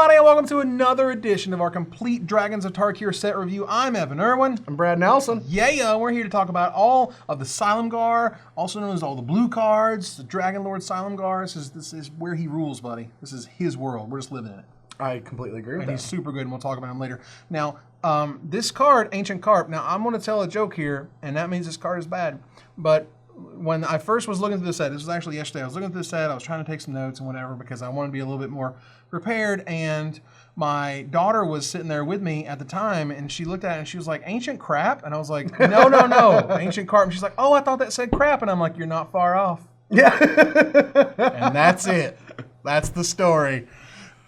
everybody, and welcome to another edition of our complete Dragons of Tarkir set review. I'm Evan Irwin. I'm Brad Nelson. Yeah, we're here to talk about all of the Silumgar, also known as all the blue cards, the Dragon Lord Silumgar. This is where he rules, buddy. This is his world. We're just living in it. I completely agree with And that. he's super good, and we'll talk about him later. Now, this card, Ancient Carp, now I'm going to tell a joke here, and that means this card is bad. But when I first was looking through the set, this was actually yesterday, I was looking through the set, I was trying to take some notes and whatever because I wanted to be a little bit more prepared, and my daughter was sitting there with me at the time, and she looked at it and she was like, "Ancient crap?" And I was like, no, Ancient Carp. And she's like, "Oh, I thought that said crap." And I'm like, "You're not far off." Yeah. And that's it. That's the story.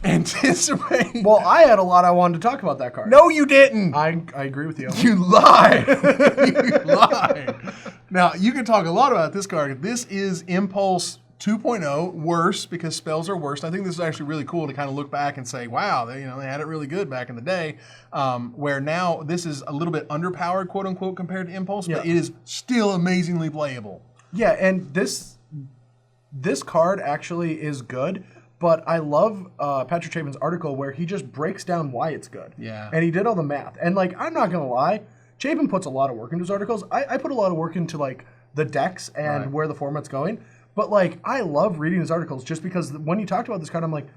Anticipate. Well, I had a lot I wanted to talk about that card. No, you didn't. I agree with you. You lied. You lied. Now, you can talk a lot about this card. This is Impulse 2.0, worse because spells are worse. I think this is actually really cool to kind of look back and say, wow, they had it really good back in the day, where now this is a little bit underpowered, quote unquote, compared to Impulse, but it is still amazingly playable. Yeah, and this card actually is good, but I love Patrick Chavin's article where he just breaks down why it's good. Yeah. And he did all the math. And, I'm not going to lie, Chavin puts a lot of work into his articles. I put a lot of work into, the decks and where the format's going. But, I love reading his articles just because when he talked about this card, I'm like,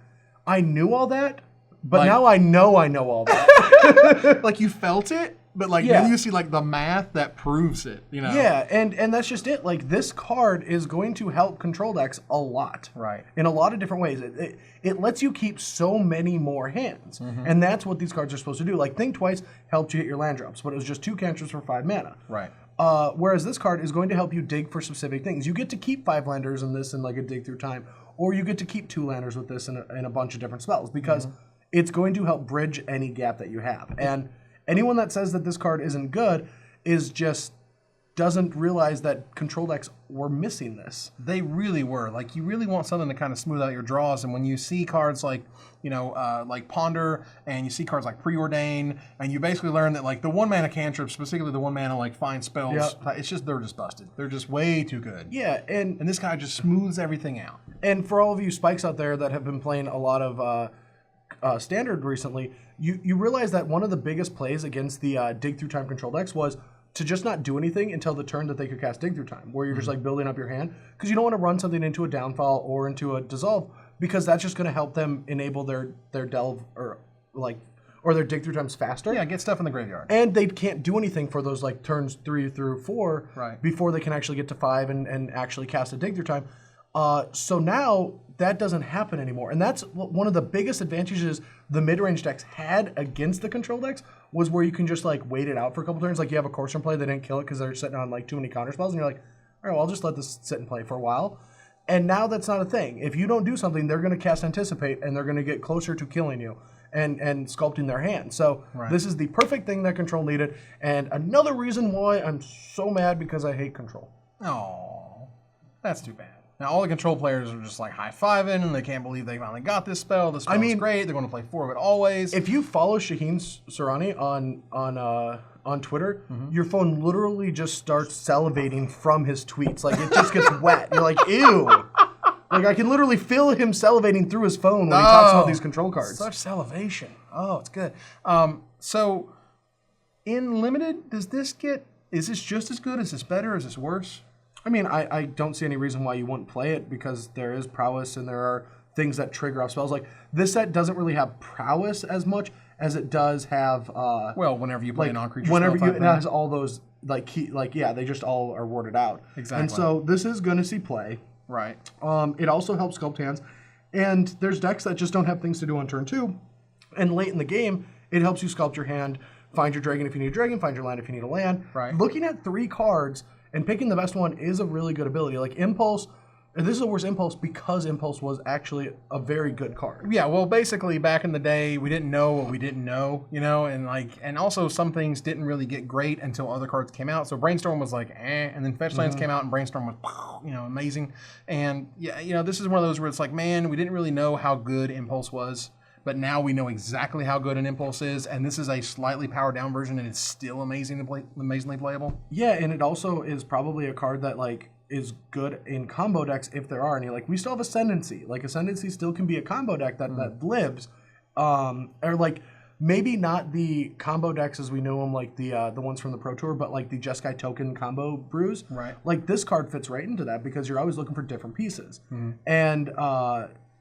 I knew all that, but now I know all that. You felt it, but then you see the math that proves it, Yeah, and that's just it. This card is going to help control decks a lot. Right. In a lot of different ways. It lets you keep so many more hands. Mm-hmm. And that's what these cards are supposed to do. Think Twice helped you hit your land drops, but it was just 2 cantrips for 5 mana. Right. Whereas this card is going to help you dig for specific things. You get to keep 5 landers in this in a dig through time, or you get to keep 2 landers with this in a bunch of different spells because it's going to help bridge any gap that you have. And anyone that says that this card isn't good is just doesn't realize that control decks were missing this. They really were. You really want something to kind of smooth out your draws, and when you see cards like Ponder, and you see cards like Preordain, and you basically learn that the 1 mana cantrips, specifically the 1 mana Find Spells, it's just they're just busted. They're just way too good. Yeah, and this guy just smooths everything out. And for all of you spikes out there that have been playing a lot of Standard recently, you realize that one of the biggest plays against the dig through time control decks was to just not do anything until the turn that they could cast dig through time, where you're just building up your hand, because you don't want to run something into a downfall or into a dissolve, because that's just going to help them enable their delve or their dig through times faster. Yeah, get stuff in the graveyard. And they can't do anything for those turns 3 through 4 before they can actually get to 5 and actually cast a dig through time. So now that doesn't happen anymore. And that's one of the biggest advantages the mid-range decks had against the control decks, was where you can just wait it out for a couple turns. You have a Courser in play, they didn't kill it because they're sitting on too many counter spells, and you're like, all right, well, I'll just let this sit and play for a while. And now that's not a thing. If you don't do something, they're going to cast Anticipate, and they're going to get closer to killing you and sculpting their hand. So this is the perfect thing that control needed, and another reason why I'm so mad because I hate control. Oh, that's too bad. Now, all the control players are just high-fiving, and they can't believe they finally got this spell. This spell is great. They're going to play 4 of it always. If you follow Shaheen Surani on Twitter, your phone literally just starts salivating from his tweets. It just gets wet. You're like, ew. I can literally feel him salivating through his phone when he talks about these control cards. Such salivation. Oh, it's good. So, in Limited, is this just as good? Is this better? Is this worse? I don't see any reason why you wouldn't play it, because there is prowess and there are things that trigger off spells. This set doesn't really have prowess as much as it does have... whenever you play a non-creature whenever spell you, it has all those, they just all are warded out. Exactly. And so this is going to see play. Right. It also helps sculpt hands. And there's decks that just don't have things to do on turn 2. And late in the game, it helps you sculpt your hand, find your dragon if you need a dragon, find your land if you need a land. Right. Looking at 3 cards and picking the best one is a really good ability. Impulse, and this is the worst Impulse because Impulse was actually a very good card. Yeah, well, basically, back in the day, we didn't know what we didn't know, and also some things didn't really get great until other cards came out. So Brainstorm was and then Fetch Lands came out, and Brainstorm was, amazing. And, this is one of those where it's man, we didn't really know how good Impulse was. But now we know exactly how good an Impulse is, and this is a slightly powered down version, and it's still amazingly playable. Yeah, and it also is probably a card that is good in combo decks if there are any. We still have Ascendancy. Ascendancy still can be a combo deck that lives, or like maybe not the combo decks as we know them, like the ones from the Pro Tour, but like the Jeskai token combo brews. Right. Like this card fits right into that because you're always looking for different pieces, and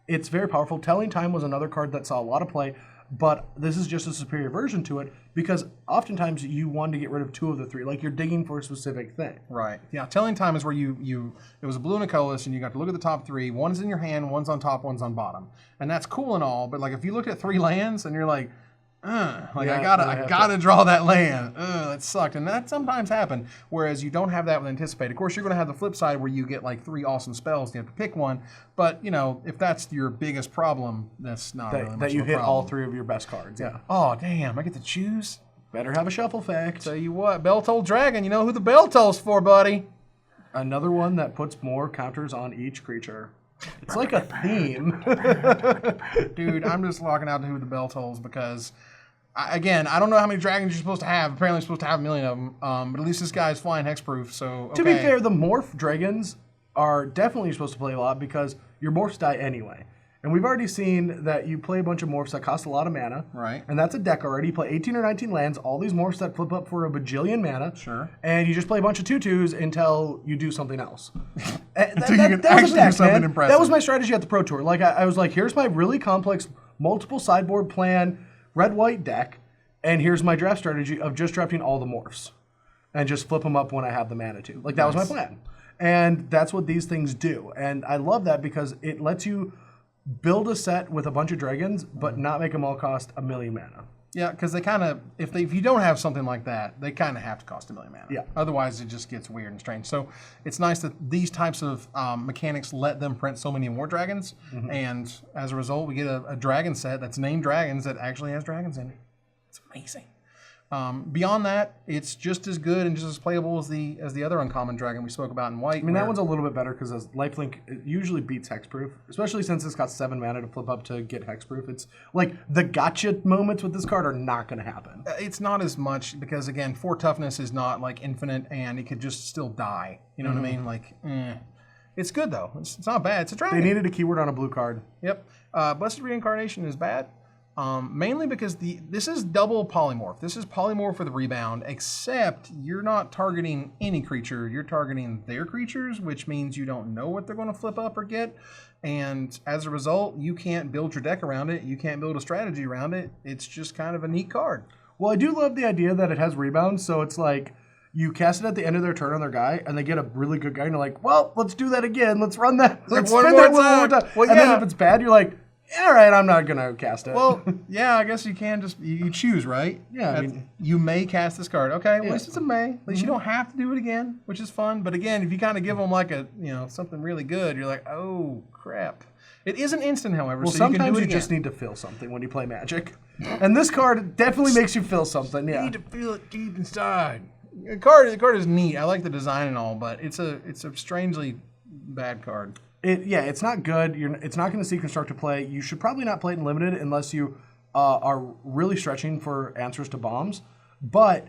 it's very powerful. Telling Time was another card that saw a lot of play, but this is just a superior version to it because oftentimes you want to get rid of 2 of the 3, like you're digging for a specific thing. Right. Yeah. Telling Time is where it was a blue and a colorless, and you got to look at the top 3. One's in your hand, one's on top, one's on bottom, and that's cool and all. But like if you look at 3 lands and you're like, I gotta draw that land. That sucked, and that sometimes happen. Whereas you don't have that with Anticipate. Of course, you're going to have the flip side where you get like 3 awesome spells. And you have to pick one, but if that's your biggest problem, that's not really much that you of a hit problem. all 3 of your best cards. Yeah. Oh damn! I get to choose. Better have a shuffle fact. Tell you what, Bell Toll Dragon. You know who the bell tolls for, buddy? Another one that puts more counters on each creature. It's like a theme. Dude, I'm just locking out to who the bell tolls because, I don't know how many dragons you're supposed to have. Apparently, you're supposed to have a million of them. But at least this guy's flying hexproof, so okay. To be fair, the morph dragons are definitely supposed to play a lot because your morphs die anyway. And we've already seen that you play a bunch of morphs that cost a lot of mana. Right. And that's a deck already. You play 18 or 19 lands, all these morphs that flip up for a bajillion mana. Sure. And you just play a bunch of 2/2s until you do something else. Until you can actually do something impressive. That was my strategy at the Pro Tour. Like I was like, here's my really complex multiple sideboard plan, red-white deck, and here's my draft strategy of just drafting all the morphs. And just flip them up when I have the mana to. Like that was my plan. And that's what these things do. And I love that because it lets you build a set with a bunch of dragons, but not make them all cost 1 million mana. Yeah, because they kind of, if you don't have something like that, they kind of have to cost 1 million mana. Yeah. Otherwise, it just gets weird and strange. So it's nice that these types of mechanics let them print so many more dragons, and as a result, we get a dragon set that's named Dragons that actually has dragons in it. It's amazing. Beyond that, it's just as good and just as playable as the other uncommon dragon we spoke about in white. I mean, that one's a little bit better because lifelink usually beats hexproof, especially since it's got 7 mana to flip up to get hexproof. It's like the gotcha moments with this card are not going to happen. It's not as much because, again, 4 toughness is not like infinite and it could just still die. You know what I mean? Like, it's good though. It's not bad. It's a dragon. They needed a keyword on a blue card. Yep. Blessed Reincarnation is bad. Mainly because this is double polymorph. This is polymorph with rebound, except you're not targeting any creature. You're targeting their creatures, which means you don't know what they're going to flip up or get. And as a result, you can't build your deck around it. You can't build a strategy around it. It's just kind of a neat card. Well, I do love the idea that it has rebound, so it's like you cast it at the end of their turn on their guy, and they get a really good guy, and you're like, well, let's do that again. Let's run that. Let's one spin more that one more time. time. Well, and yeah. then if it's bad, you're like, all right, I'm not going to cast it. Well, yeah, I guess you can just, you choose, right? Yeah, I mean, you may cast this card. Okay, well, Yeah. at least it's a may. At least you don't have to do it again, which is fun. But again, if you kind of give them like a, something really good, you're like, oh, crap. It is an instant, however, well, so you can sometimes do it you again. just need to feel something when you play Magic. And this card definitely makes you feel something, yeah. You need to feel it deep inside. The card is neat. I like the design and all, but it's a strangely bad card. It's not good. It's not going to see constructive play. You should probably not play it in limited unless you are really stretching for answers to bombs. But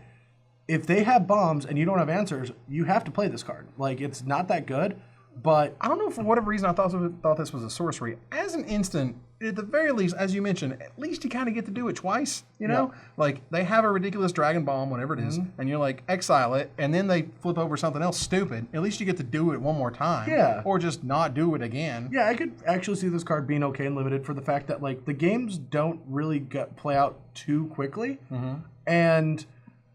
if they have bombs and you don't have answers, you have to play this card. Like, it's not that good, but I don't know, for whatever reason I thought this was a sorcery. As an instant, at the very least, as you mentioned, at least you kind of get to do it twice, Yeah. Like, they have a ridiculous dragon bomb, whatever it is, and you're like, exile it, and then they flip over something else stupid. At least you get to do it one more time. Yeah. Or just not do it again. yeah, I could actually see this card being okay in limited for the fact that, like, the games don't really play out too quickly. And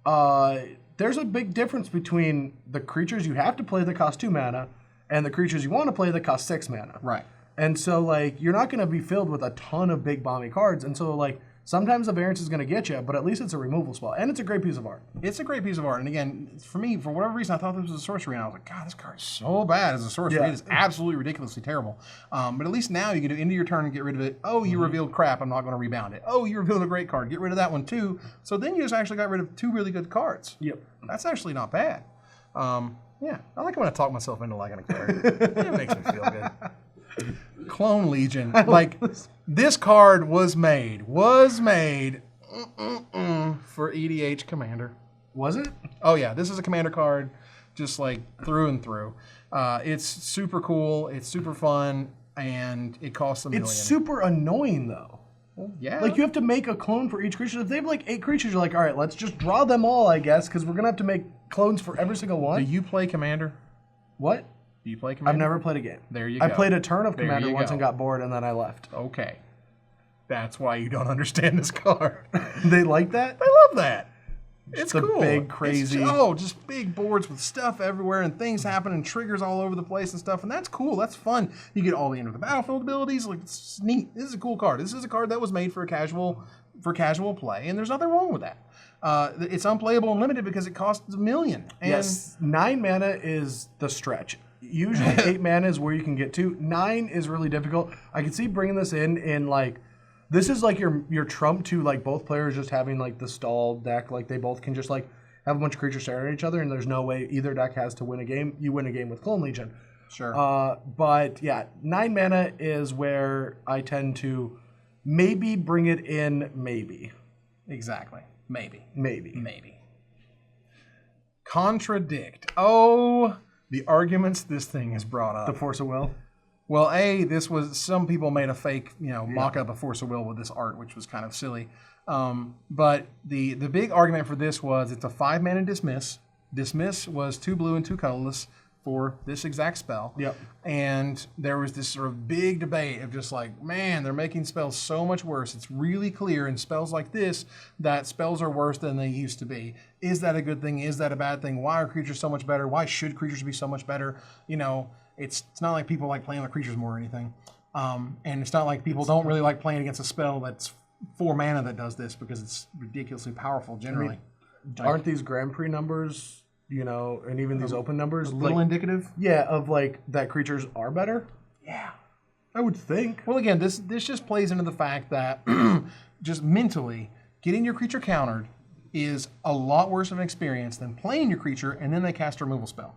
there's a big difference between the creatures you have to play that cost 2 mana and the creatures you want to play that cost 6 mana. Right. And so, like, you're not going to be filled with a ton of big bomby cards. And so, like, sometimes the variance is going to get you, but at least it's a removal spell. And it's a great piece of art. It's a great piece of art. And again, for me, for whatever reason, I thought this was a sorcery. And I was like, God, this card is so bad as a sorcery. Yeah. It is absolutely ridiculously terrible. But at least now you can do end of your turn and get rid of it. Oh, you revealed crap. I'm not going to rebound it. Oh, you revealed a great card. Get rid of that one too. So then you just actually got rid of 2 really good cards. Yep. That's actually not bad. Yeah, I like it when I talk myself into liking a card. It makes me feel good. Clone Legion. Like, this card was made for EDH Commander. Was it? Oh, yeah. This is a Commander card, just like through and through. It's super cool. It's super fun. And it costs $1 million. It's super annoying, though. Well, yeah. Like, you have to make a clone for each creature. If they have, like, 8 creatures, you're like, all right, let's just draw them all, I guess, because we're going to have to make clones for every single one. Do you play Commander? What? Do you play Commander? I've never played a game. There you go. I played a turn of Commander once and got bored, and then I left. Okay. That's why you don't understand this card. They like that? I love that. It's the cool. Big, crazy. Just big boards with stuff everywhere and things happening, triggers all over the place and stuff. And that's cool. That's fun. You get all the end of the battlefield abilities. Like, it's neat. This is a cool card. This is a card that was made for casual play, and there's nothing wrong with that. It's unplayable and limited because it costs $1 million. And yes, 9 mana is the stretch. Usually 8 mana is where you can get to. 9 is really difficult. I can see bringing this in like, this is like your trump to like both players just having like the stall deck. Like they both can just like have a bunch of creatures staring at each other, and there's no way either deck has to win a game. You win a game with Clone Legion. Sure. But yeah, 9 mana is where I tend to maybe bring it in, maybe. Exactly. Maybe. Contradict. Oh, the arguments this thing has brought up. The Force of Will. Well, some people made a fake, mock-up of Force of Will with this art, which was kind of silly. But the big argument for this was it's a 5-mana dismiss. Dismiss was 2 blue and 2 colorless for this exact spell. Yep. And there was this sort of big debate of just like, man, they're making spells so much worse. It's really clear in spells like this that spells are worse than they used to be. Is that a good thing? Is that a bad thing? Why are creatures so much better? Why should creatures be so much better? It's not like people like playing with creatures more or anything. And it's not like people don't really like playing against a spell that's 4 mana that does this because it's ridiculously powerful generally. Aren't these Grand Prix numbers, and even these open numbers, a little indicative? Yeah, of like that creatures are better? Yeah. I would think. Well, again, this just plays into the fact that just mentally getting your creature countered is a lot worse of an experience than playing your creature and then they cast a removal spell.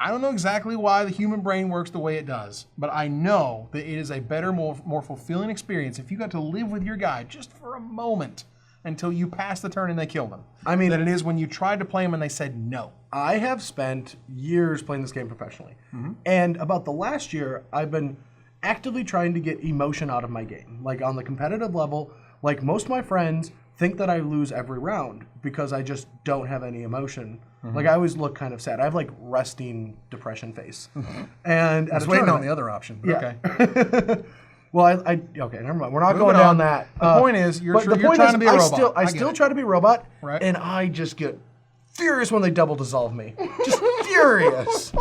I don't know exactly why the human brain works the way it does, but I know that it is a better, more fulfilling experience if you got to live with your guy just for a moment until you pass the turn and they kill them. I mean, than it is when you tried to play them and they said no. I have spent years playing this game professionally. Mm-hmm. And about the last year, I've been actively trying to get emotion out of my game. Like on the competitive level, like most of my friends think that I lose every round because I just don't have any emotion. Mm-hmm. Like I always look kind of sad. I have like resting depression face. Mm-hmm. And I was waiting on the other option. Yeah. Okay. Well, okay, never mind. We're not going down that. The point is, you're trying to be a robot. I still try to be a robot, right? And I just get furious when they double dissolve me. Just furious.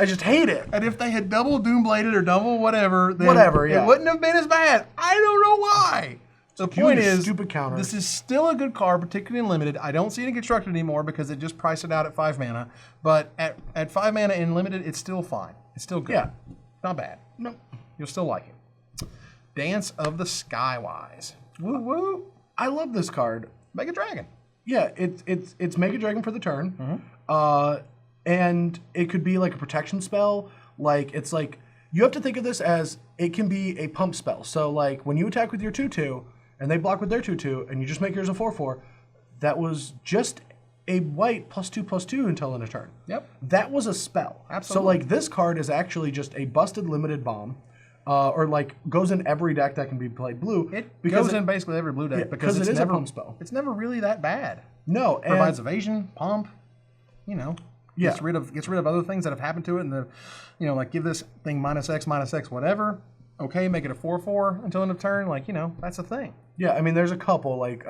I just hate it. And if they had double Doombladed or double whatever, then yeah. It wouldn't have been as bad. I don't know why. The point is, stupid counter. This is still a good card, particularly in limited. I don't see it in constructed anymore because it just priced it out at 5 mana. But at 5 mana in limited, it's still fine. It's still good. Yeah. Not bad. No. You'll still like it. Dance of the Skywise. Woo woo. I love this card. Mega Dragon. Yeah, it's Mega Dragon for the turn. Mm-hmm. And it could be like a protection spell. Like it's like you have to think of this as it can be a pump spell. So like when you attack with your 2/2 and they block with their 2/2 and you just make yours a 4/4, that was just a white +2/+2 until in a turn. Yep. That was a spell. Absolutely. So like this card is actually just a busted limited bomb. Or like goes in every deck that can be played blue. It goes in basically every blue deck because it is never, a pump spell. It's never really that bad. No, provides evasion, pump. Gets rid of other things that have happened to it, and like give this thing -X, whatever. Okay, make it a 4/4 until end of turn. Like that's a thing. Yeah, I mean there's a couple like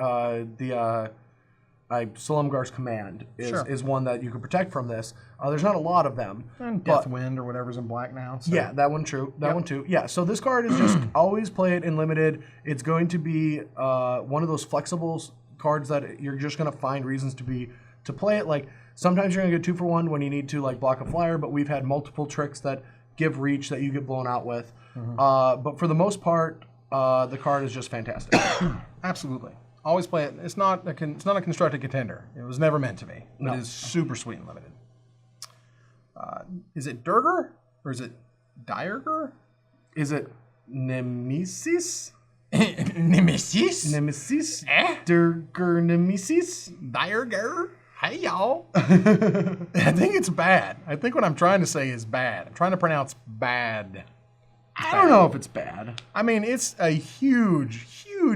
Silumgar's Command is one that you can protect from this. There's not a lot of them. And Deathwind or whatever's in black now. So. Yeah, that one true. That one too. Yeah, so this card is just always play it in limited. It's going to be one of those flexible cards that you're just going to find reasons to play it. Like sometimes you're going to get 2 for 1 when you need to like block a flyer, but we've had multiple tricks that give reach that you get blown out with. Mm-hmm. But for the most part, the card is just fantastic. Absolutely. Always play it. It's not a constructed contender. It was never meant to be. No. It is super sweet and limited. Is it Durger or is it Diurger? Is it Nemesis? Nemesis? Nemesis? Durger Nemesis? Diurger? Hey, y'all. I think it's bad. I think what I'm trying to say is bad. I'm trying to pronounce bad. I don't know if it's bad. I mean, it's a huge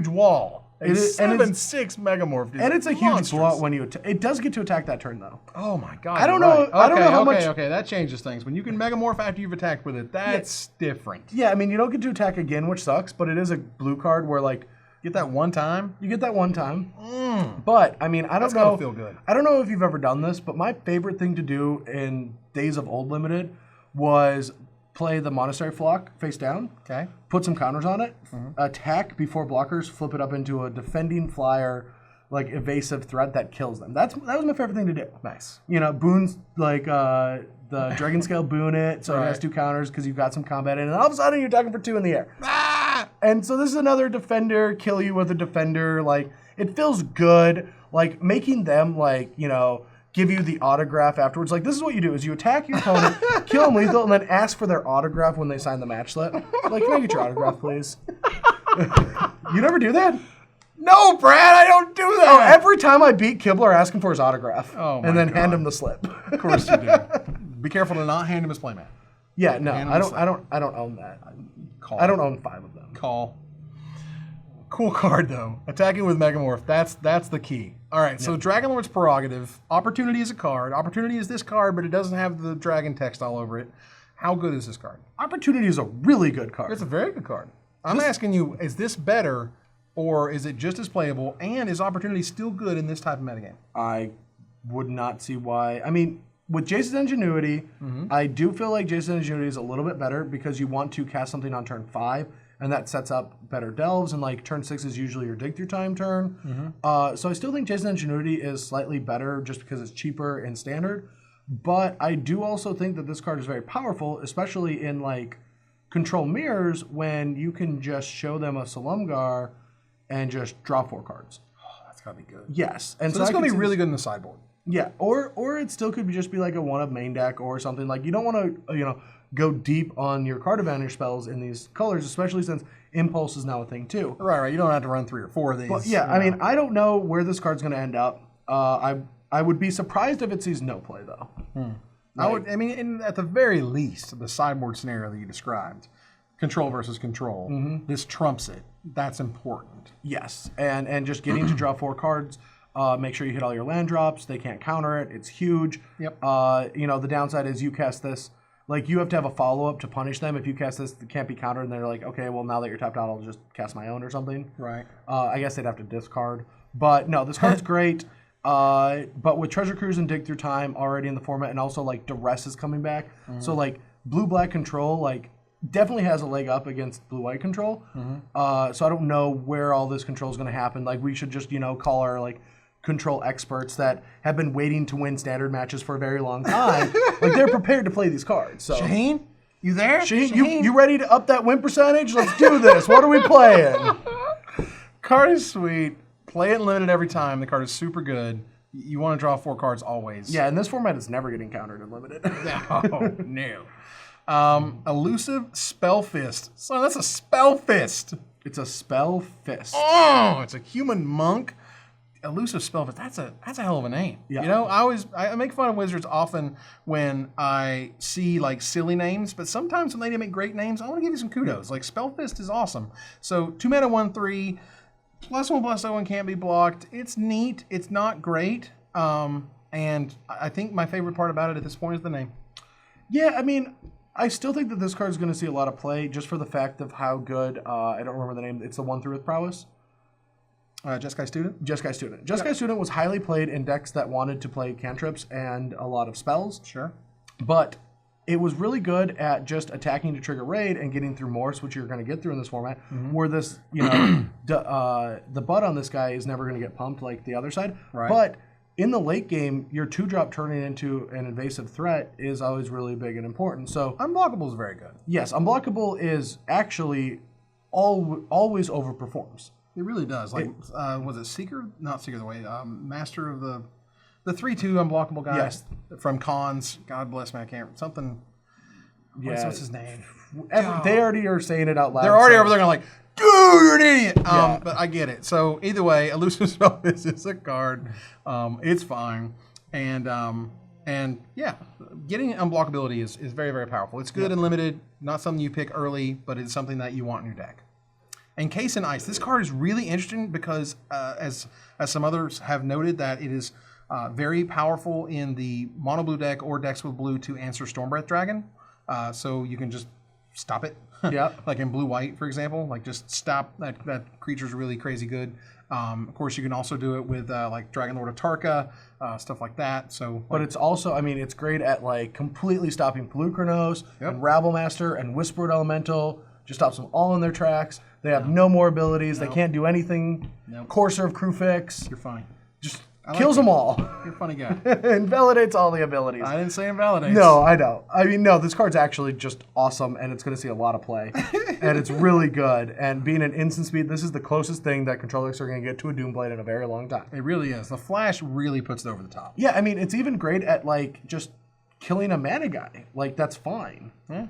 wall. A 7/6 Megamorph. And it's a huge blowout when you it does get to attack that turn though. Oh my god. I don't know. I don't know how much. Okay, that changes things. When you can Megamorph after you've attacked with it, that's different. Yeah, I mean you don't get to attack again, which sucks. But it is a blue card where like get that one time. You get that one time. But I mean, I don't know. Feel good. I don't know if you've ever done this, but my favorite thing to do in Days of Old Limited was play the Monastery Flock face down. Okay. Put some counters on it. Attack before blockers. Flip it up into a defending flyer, like evasive threat that kills them. That was my favorite thing to do. Nice. You know, boons like the Dragon Scale boon it, so it has 2 counters because you've got some combat in it. And all of a sudden you're attacking for 2 in the air. Ah! And so this is another defender. Kill you with a defender. Like it feels good. Like making them like give you the autograph afterwards. Like, this is what you do, is you attack your opponent, kill them lethal, and then ask for their autograph when they sign the match slip. Like, can I get your autograph, please? You never do that? No, Brad, I don't do that. Oh, every time I beat Kibler, I ask him for his autograph. Oh, my and then God. hand him the slip. Of course you do. Be careful to not hand him his playmat. Yeah, no, I don't own that. I don't own 5 of them. Call. Cool card, though. Attacking with Megamorph, that's the key. All right, so Dragon Lord's Prerogative. Opportunity is a card. Opportunity is this card, but it doesn't have the dragon text all over it. How good is this card? Opportunity is a really good card. It's a very good card. I'm asking you, is this better, or is it just as playable, and is Opportunity still good in this type of metagame? I would not see why. I mean, with Jason's Ingenuity, I do feel like Jason's Ingenuity is a little bit better because you want to cast something on turn 5, and that sets up better delves, and like turn 6 is usually your dig through time turn. So I still think Jason's Ingenuity is slightly better just because it's cheaper in standard. But I do also think that this card is very powerful, especially in like control mirrors when you can just show them a Silumgar and just draw 4 cards. Oh, that's gotta be good. Yes, and So it's gonna be really good in the sideboard. Yeah, or it still could just be like a 1-of main deck or something. Like you don't want to go deep on your card advantage spells in these colors, especially since Impulse is now a thing too. Right. You don't have to run 3 or 4 of these. But yeah, I mean, I don't know where this card's going to end up. I would be surprised if it sees no play though. At the very least, the sideboard scenario that you described, control versus control, this trumps it. That's important. Yes, and just getting to draw 4 cards. Make sure you hit all your land drops. They can't counter it. It's huge. Yep. The downside is you cast this. Like, you have to have a follow-up to punish them. If you cast this, it can't be countered, and they're like, okay, well, now that you're tapped out, I'll just cast my own or something. Right. I guess they'd have to discard. But, no, this card's great. But with Treasure Cruise and Dig Through Time already in the format, and also, like, Duress is coming back. So, like, blue-black control, like, definitely has a leg up against blue-white control. So I don't know where all this control is going to happen. Like, we should just, call our, like, control experts that have been waiting to win standard matches for a very long time. Like, they're prepared to play these cards. So Shaheen, you there? Shaheen, you ready to up that win percentage? Let's do this. What are we playing? Card is sweet. Play it limited every time. The card is super good. You want to draw 4 cards always. Yeah, in this format, it's never getting countered in limited. No. Elusive Spell Fist. So that's a Spell Fist. It's a Spell Fist. Oh, it's a human monk. Elusive Spell Fist. That's a hell of a name. Yeah. I make fun of wizards often when I see like silly names, but sometimes when they make great names, I want to give you some kudos. Like Spell Fist is awesome. So 2 mana 1/3, +1/+0 and can't be blocked. It's neat. It's not great. And I think my favorite part about it at this point is the name. Yeah, I mean, I still think that this card is going to see a lot of play just for the fact of how good. I don't remember the name. It's the one through with prowess. Jeskai Student? Jeskai Student. Jeskai Student was highly played in decks that wanted to play cantrips and a lot of spells. Sure. But it was really good at just attacking to trigger raid and getting through Morse, which you're going to get through in this format, where this, the butt on this guy is never going to get pumped like the other side. Right. But in the late game, your 2-drop turning into an invasive threat is always really big and important. So Unblockable is very good. yes, Unblockable is actually always overperforms. It really does. Like, was it Seeker? Not Seeker of the Way. Master of the 3/2 unblockable guy. Yes. From Cons. God bless me. I can't. Something. Yeah. What's his name? They already are saying it out loud. They're already over there going like, dude, you're an idiot. Yeah. But I get it. So either way, Elusive Spell is a card. It's fine. And And yeah, getting unblockability is very, very powerful. It's good and limited, not something you pick early, but it's something that you want in your deck. Encase in Ice. This card is really interesting because, as some others have noted, that it is very powerful in the mono blue deck or decks with blue to answer Stormbreath Dragon. So you can just stop it. Yeah. Like in blue-white, for example. Like just stop that creature's really crazy good. Of course, you can also do it with like Dragon Lord of Tarka, stuff like that. So, but it's also, I mean, it's great at like completely stopping Pelucranos and Rabblemaster and Whispered Elemental. Just stops them all in their tracks. They have no more abilities. They can't do anything. Courser of Crewfix. You're fine. Just kills them all. You're a funny guy. Invalidates all the abilities. I didn't say invalidates. No, I know. I mean, no, this card's actually just awesome, and it's going to see a lot of play. And it's really good. And being an instant speed, this is the closest thing that controllers are going to get to a Doomblade in a very long time. It really is. The flash really puts it over the top. Yeah, I mean, it's even great at, like, just killing a mana guy. Like, that's fine. Yeah.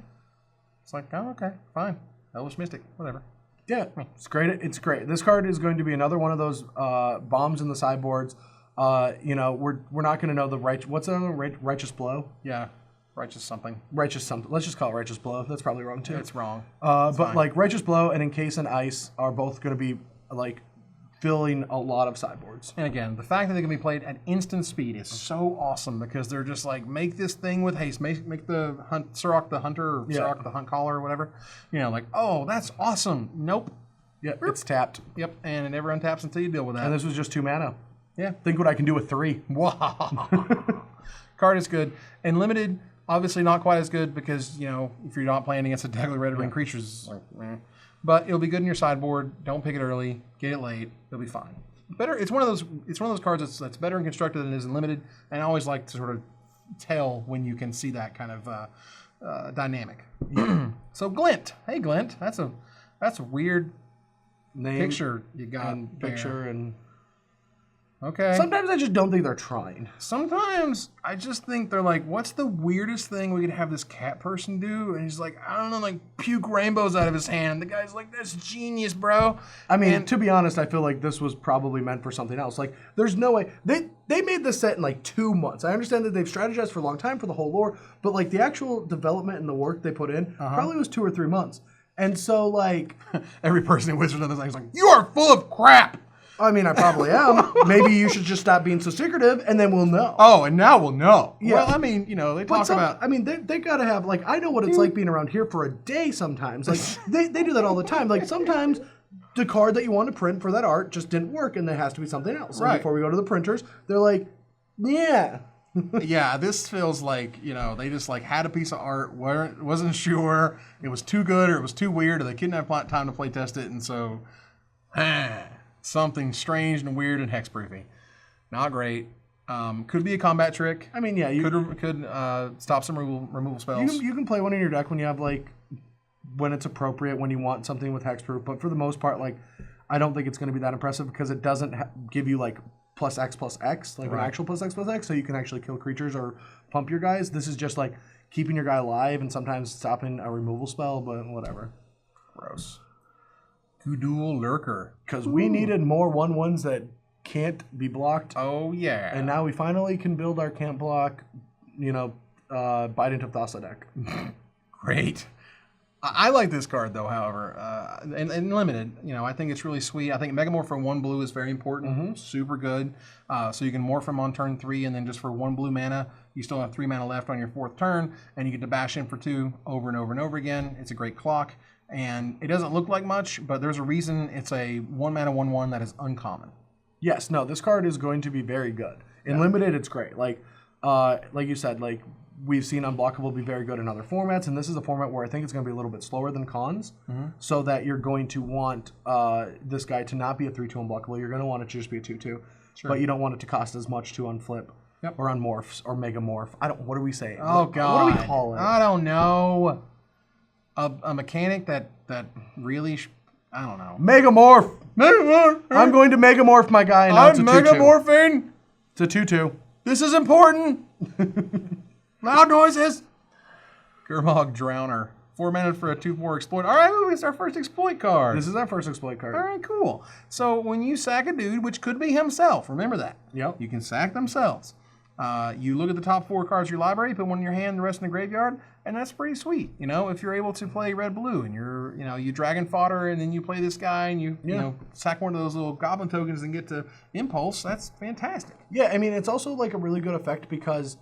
It's like, oh, okay, fine. Elvish Mystic, whatever. Yeah, it's great. It's great. This card is going to be another one of those bombs in the sideboards. You know, we're not going to know the what's the other Righteous Blow? Yeah, Righteous something. Righteous something. Let's just call it Righteous Blow. That's probably wrong too. It's wrong. But fine. Like Righteous Blow and Encase in Ice are both going to be like filling a lot of sideboards. And again, the fact that they can be played at instant speed is so awesome because they're just like, make this thing with haste, make the Surok the Hunter or Surok the Hunt Caller or whatever. You know, like, oh, that's awesome. Nope. Yep, it's tapped. Yep, and it never untaps until you deal with that. And this was just 2 mana. Yeah. Think what I can do with 3. Wow. Card is good. And limited, obviously not quite as good because, you know, if you're not playing against a deck with red ring creatures, like, but it'll be good in your sideboard. Don't pick it early. Get it late. It'll be fine. Better. It's one of those cards that's better in constructed than it is in limited. And I always like to sort of tell when you can see that kind of dynamic. So Glint. Hey Glint. That's a weird name picture you got. And picture and. Okay. Sometimes I just don't think they're trying. Sometimes I just think they're like, what's the weirdest thing we could have this cat person do? And he's like, I don't know, like puke rainbows out of his hand. The guy's like, that's genius, bro. I mean, to be honest, I feel like this was probably meant for something else. Like, there's no way. They made this set in like 2 months. I understand that they've strategized for a long time for the whole lore, but like the actual development and the work they put in probably was 2 or 3 months. And so like... Every person in Wizards of the Coast is like, you are full of crap. I mean, I probably am. Maybe you should just stop being so secretive, and then we'll know. Oh, and now we'll know. Yeah. Well, I mean, you know, they talk about... I mean, they got to have, like, I know what it's like being around here for a day sometimes. Like, they do that all the time. Like, sometimes the card that you want to print for that art just didn't work, and there has to be something else. Right. And before we go to the printers, they're like, yeah. Yeah, this feels like, you know, they just, like, had a piece of art, wasn't sure, it was too good or it was too weird, or they couldn't have time to play test it, and so... something strange and weird and hexproofy. Not great. Could be a combat trick. I mean, yeah. You could stop some removal spells. You can play one in your deck when you have, like, when it's appropriate, when you want something with hexproof. But for the most part, like, I don't think it's going to be that impressive because it doesn't give you, like, +X+X, like an actual +X+X, so you can actually kill creatures or pump your guys. This is just, like, keeping your guy alive and sometimes stopping a removal spell, but whatever. Gross. Gudul Lurker. Because we needed more 1/1s that can't be blocked. Oh, yeah. And now we finally can build our can't block, you know, Bident of Thassa deck. Great. I like this card, though, however. And limited. You know, I think it's really sweet. I think Megamorph for 1 blue is very important. Super good. So you can morph him on turn 3, and then just for 1 blue mana, you still have 3 mana left on your 4th turn, and you get to bash in for 2 over and over and over again. It's a great clock. And it doesn't look like much, but there's a reason it's a 1 mana 1/1 that is uncommon. Yes, no, this card is going to be very good. In limited, it's great. Like you said, like we've seen Unblockable be very good in other formats, and this is a format where I think it's going to be a little bit slower than cons, so that you're going to want this guy to not be a 3/2 Unblockable. You're going to want it to just be a 2/2, but you don't want it to cost as much to unflip or unmorphs or megamorph. What do we say? Oh, God. What do we call it? I don't know. A mechanic that really, I don't know. Megamorph! I'm going to megamorph my guy. Now it's a 2/2. Megamorphing. It's a 2/2. This is important. Loud noises. Gurmag Drowner. 4 mana for a 2/4 exploit. All right, it's our first exploit card. This is our first exploit card. All right, cool. So when you sack a dude, which could be himself, remember that. Yep. You can sack themselves. You look at the top 4 cards of your library, put one in your hand, the rest in the graveyard, and that's pretty sweet. You know, if you're able to play red-blue and you dragon fodder, and then you play this guy and you sack one of those little goblin tokens and get to impulse, that's fantastic. Yeah, I mean, it's also like a really good effect because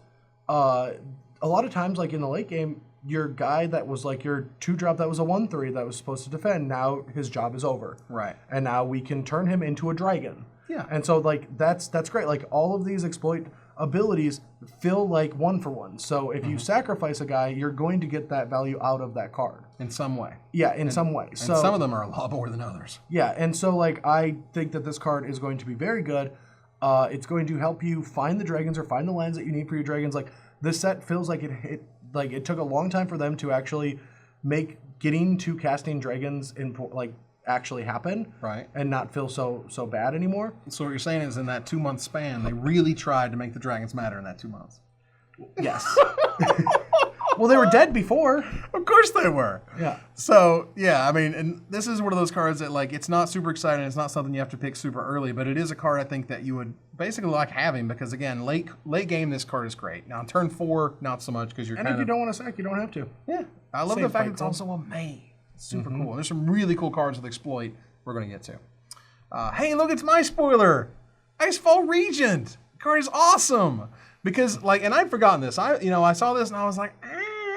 a lot of times, like in the late game, your guy that was like your 2-drop that was a 1/3 that was supposed to defend, now his job is over. Right. And now we can turn him into a dragon. Yeah. And so like that's great. Like all of these exploit abilities feel like 1-for-1. So if you sacrifice a guy, you're going to get that value out of that card. In some way. Yeah, in some way. So some of them are a lot more than others. Yeah, and so like I think that this card is going to be very good. It's going to help you find the dragons or find the lands that you need for your dragons. Like this set feels like it took a long time for them to actually make getting to casting dragons actually happen, right, and not feel so bad anymore. So what you're saying is, in that 2-month span, they really tried to make the dragons matter in that 2 months. Yes. Well, they were dead before. Of course they were. Yeah. So yeah, I mean, and this is one of those cards that like it's not super exciting. It's not something you have to pick super early, but it is a card I think that you would basically like having because again, late game, this card is great. Now on turn 4, not so much because you're. And if you don't want to sack, you don't have to. Yeah, I love the fact that it's also a May. It's super cool. There's some really cool cards with exploit we're going to get to. Hey, look, it's my spoiler. Icefall Regent. The card is awesome because like, and I'd forgotten this. I saw this and I was like,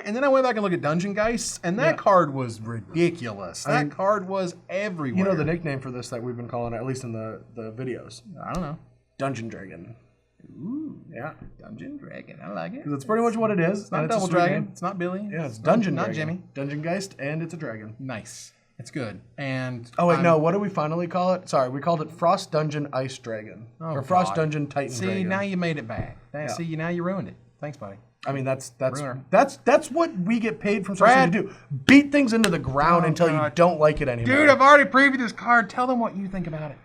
and then I went back and looked at Dungeon Geists, and that card was ridiculous. That card was everywhere. You know the nickname for this that we've been calling it, at least in the videos? I don't know. Dungeon Dragon. Ooh, yeah. Dungeon Dragon. I like it. Because it's pretty much what it is. It's not Double Dragon. It's not Billy. Yeah, it's Dungeon Not Dragon. Jimmy. Dungeon Geist, and it's a dragon. Nice. It's good. And oh wait, no. What do we finally call it? Sorry, we called it Frost Dungeon Ice Dragon, or Frost Dungeon Titan Dragon. See, now you made it bad. See, now you ruined it. Thanks, buddy. I mean, that's what we get paid from something to do. Beat things into the ground until you don't like it anymore. Dude, I've already previewed this card. Tell them what you think about it.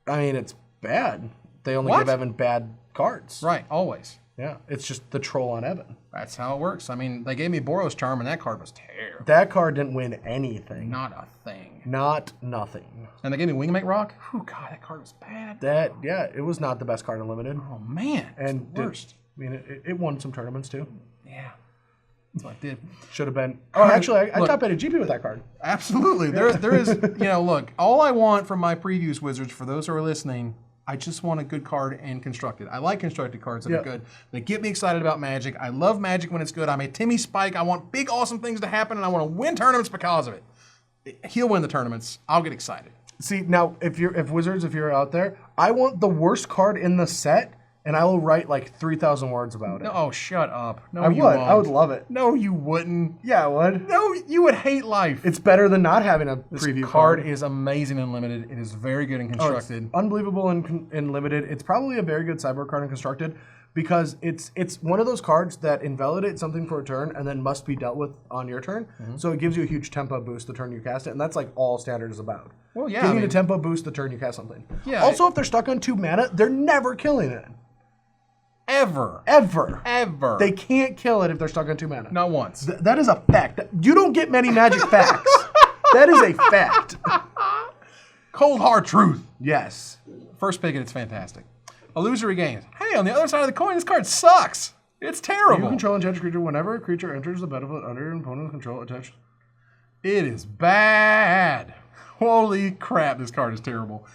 I mean, it's bad. They only give Evan bad cards. Right, always. Yeah, it's just the troll on Evan. That's how it works. I mean, they gave me Boros Charm, and that card was terrible. That card didn't win anything. Not a thing. Not nothing. And they gave me Wingmate Rock. Oh God, that card was bad. It was not the best card in Limited. Oh man, and the worst. I mean, it won some tournaments too. Yeah, that's what I did. Should have been. Oh, actually, I top 8 GP with that card. Absolutely. There is. Look, all I want from my previews, Wizards, for those who are listening, I just want a good card and constructed. I like constructed cards that are good. They get me excited about Magic. I love Magic when it's good. I'm a Timmy Spike. I want big, awesome things to happen, and I want to win tournaments because of it. He'll win the tournaments. I'll get excited. See, now, if Wizards, if you're out there, I want the worst card in the set, and I will write like 3,000 words about it. No, oh, shut up. No, I would. I would love it. No, you wouldn't. Yeah, I would. No, you would hate life. It's better than not having a preview card. This card is amazing and limited. It is very good and constructed. It's unbelievable and limited. It's probably a very good sideboard card and constructed because it's one of those cards that invalidates something for a turn and then must be dealt with on your turn. So it gives you a huge tempo boost the turn you cast it, and that's like all Standard is about. Well, yeah. Giving a tempo boost the turn you cast something. Yeah. Also, if they're stuck on 2 mana, they're never killing it. Ever. They can't kill it if they're stuck on 2 mana. Not once. That is a fact. You don't get many Magic facts. That is a fact. Cold hard truth. Yes. First pick, it's fantastic. Illusory Games. Hey, on the other side of the coin, this card sucks. It's terrible. You control attached creature whenever a creature enters the battlefield under your opponent's control attached. It is bad. Holy crap, this card is terrible.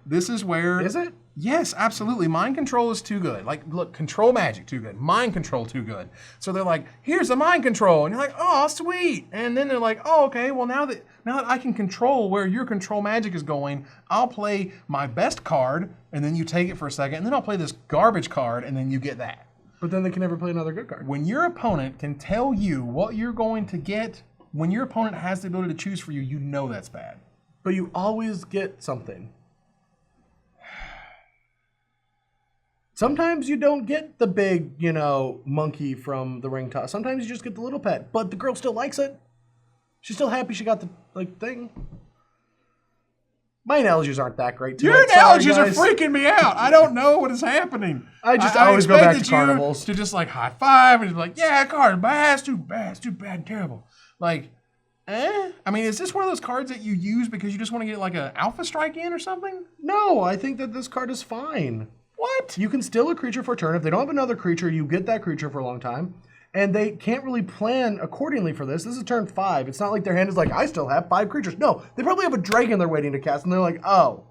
This is where... Is it? Yes, absolutely. Mind control is too good. Like, look, control magic, too good. Mind control, too good. So they're like, here's a mind control. And you're like, oh, sweet. And then they're like, oh, okay, well, now that I can control where your control magic is going, I'll play my best card, and then you take it for a second, and then I'll play this garbage card, and then you get that. But then they can never play another good card. When your opponent can tell you what you're going to get, when your opponent has the ability to choose for you, you know that's bad. But you always get something. Sometimes you don't get the big, monkey from the ring toss. Sometimes you just get the little pet, but the girl still likes it. She's still happy she got the thing. My analogies aren't that great tonight. Your analogies are freaking me out. I don't know what is happening. I always go back to carnivals. To just like high five and just be like, yeah, card bad, it's too bad and terrible. Like, I mean, is this one of those cards that you use because you just want to get like an alpha strike in or something? No, I think that this card is fine. What? You can steal a creature for a turn. If they don't have another creature, you get that creature for a long time. And they can't really plan accordingly for this. This is turn 5. It's not like their hand is like, I still have 5 creatures. No, they probably have a dragon they're waiting to cast, and they're like, oh,